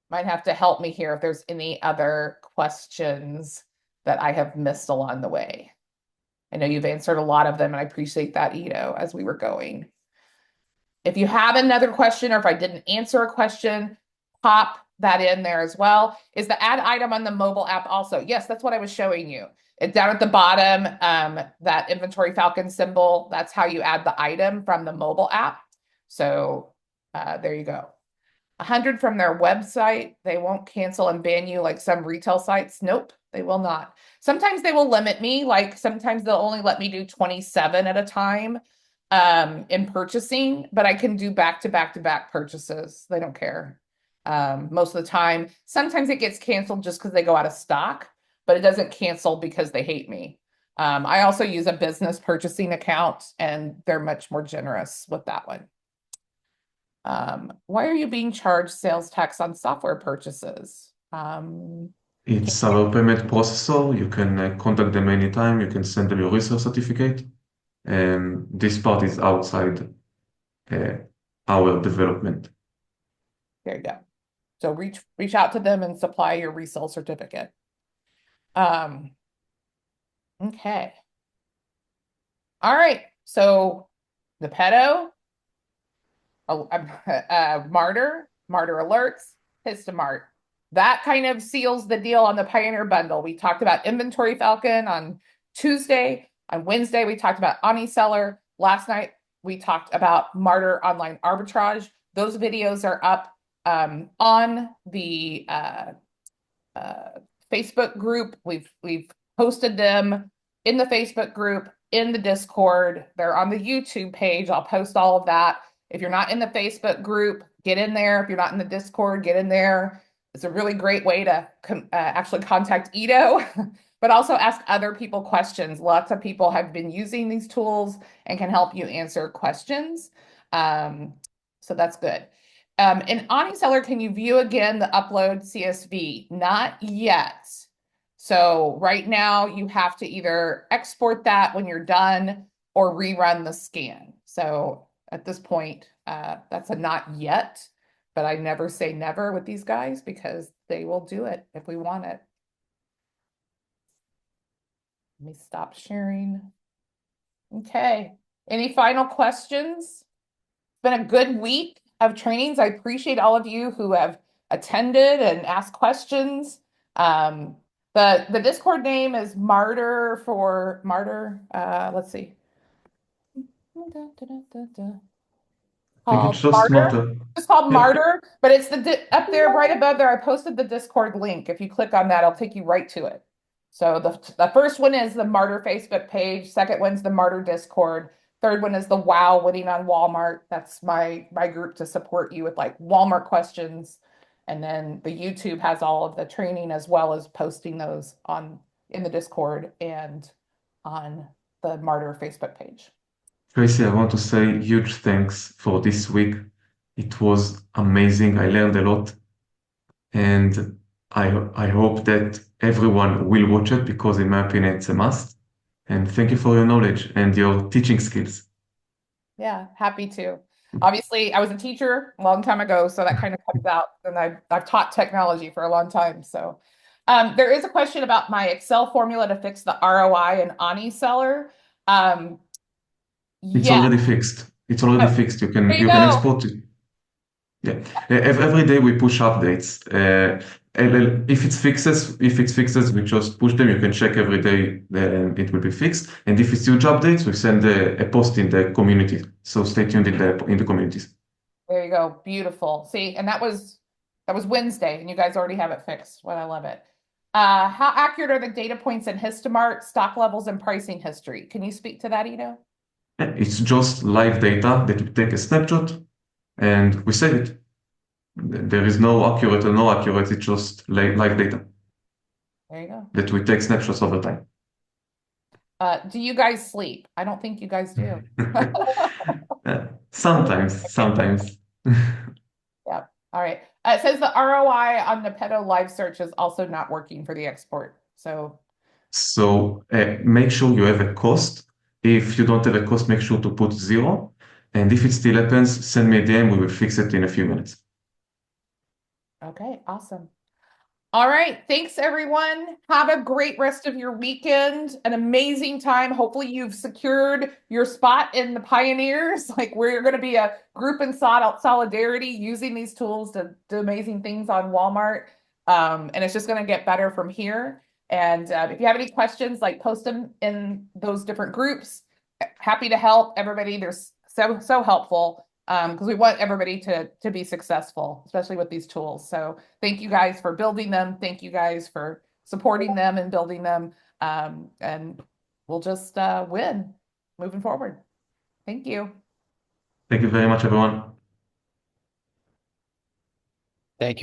Might have to help me here if there's any other questions that I have missed along the way. I know you've answered a lot of them, and I appreciate that, Ito, as we were going. If you have another question, or if I didn't answer a question, pop that in there as well. Is the add item on the mobile app also? Yes, that's what I was showing you. It's down at the bottom, that Inventory Falcon symbol, that's how you add the item from the mobile app. So there you go. 100 from their website. They won't cancel and ban you like some retail sites. Nope, they will not. Sometimes they will limit me. Like sometimes they'll only let me do 27 at a time in purchasing, but I can do back to back to back purchases. They don't care. Most of the time, sometimes it gets canceled just because they go out of stock, but it doesn't cancel because they hate me. I also use a business purchasing account, and they're much more generous with that one. Why are you being charged sales tax on software purchases? It's our payment processor. You can contact them anytime. You can send them your research certificate. And this part is outside uh, our development. There you go. So reach out to them and supply your resale certificate. Okay. All right. So Nepeto, Marter alerts, Histomart. That kind of seals the deal on the Pioneer bundle. We talked about Inventory Falcon on Tuesday. On Wednesday, we talked about OmniSeller. Last night, we talked about Marter online arbitrage. Those videos are up on the Facebook group. We've posted them in the Facebook group, in the Discord. They're on the YouTube page. I'll post all of that. If you're not in the Facebook group, get in there. If you're not in the Discord, get in there. It's a really great way to actually contact Ito, but also ask other people questions. Lots of people have been using these tools and can help you answer questions. So that's good. In OmniSeller, can you view again the upload CSV? Not yet. So right now you have to either export that when you're done or rerun the scan. So at this point, that's a not yet, but I never say never with these guys because they will do it if we want it. Let me stop sharing. Okay. Any final questions? It's been a good week of trainings. I appreciate all of you who have attended and asked questions. The Discord name is Marter for Marter. Let's see. I think Called it's just Marter. Marter. It's called Yeah. Marter, but it's up there right above there. I posted the Discord link. If you click on that, it'll take you right to it. So the first one is the Marter Facebook page. Second one's the Marter Discord. third one is the Wow winning on Walmart. That's my group to support you with like Walmart questions. And then the YouTube has all of the training as well as posting those on in the Discord and on the Martyr Facebook page. Tracy, I want to say huge thanks for this week. It was amazing. I learned a lot, and I hope that everyone will watch it because, in my opinion, it's a must. And thank you for your knowledge and your teaching skills. Yeah, happy to. Obviously, I was a teacher a long time ago, so that kind of comes out. And I've taught technology for a long time. So there is a question about my Excel formula to fix the ROI and Ani seller. Um, It's yeah, already fixed. It's already oh, fixed. there you You can go. export it. Yeah. Every day we push updates. If it's fixes, we just push them. You can check every day, it will be fixed. And if it's huge updates, we send a post in the community. So stay tuned in the communities. There you go. Beautiful. See, and that was Wednesday, and you guys already have it fixed. Well, I love it. How accurate are the data points in Histomart, stock levels, and pricing history? Can you speak to that, Ito? It's just live data that we take a snapshot and we save it. There is no accurate or no accurate. It's just live data There you go. that we take snapshots over time. Do you guys sleep? I don't think you guys do. Sometimes. Yeah. All right. It says the ROI on Nepeto live search is also not working for the export. So, So make sure you have a cost. If you don't have a cost, make sure to put zero. And if it still happens, send me a DM. We will fix it in a few minutes. okay, awesome. All right. Thanks, everyone. Have a great rest of your weekend. An amazing time. Hopefully, you've secured your spot in the Pioneers. Like, we're going to be a group in solidarity using these tools to do amazing things on Walmart. And it's just going to get better from here. And if you have any questions, like post them in those different groups. Happy to help everybody. They're so helpful because we want everybody to be successful, especially with these tools. So thank you guys for building them. Thank you guys for supporting them and building them. And we'll just win moving forward. Thank you. Thank you very much, everyone. Thank you.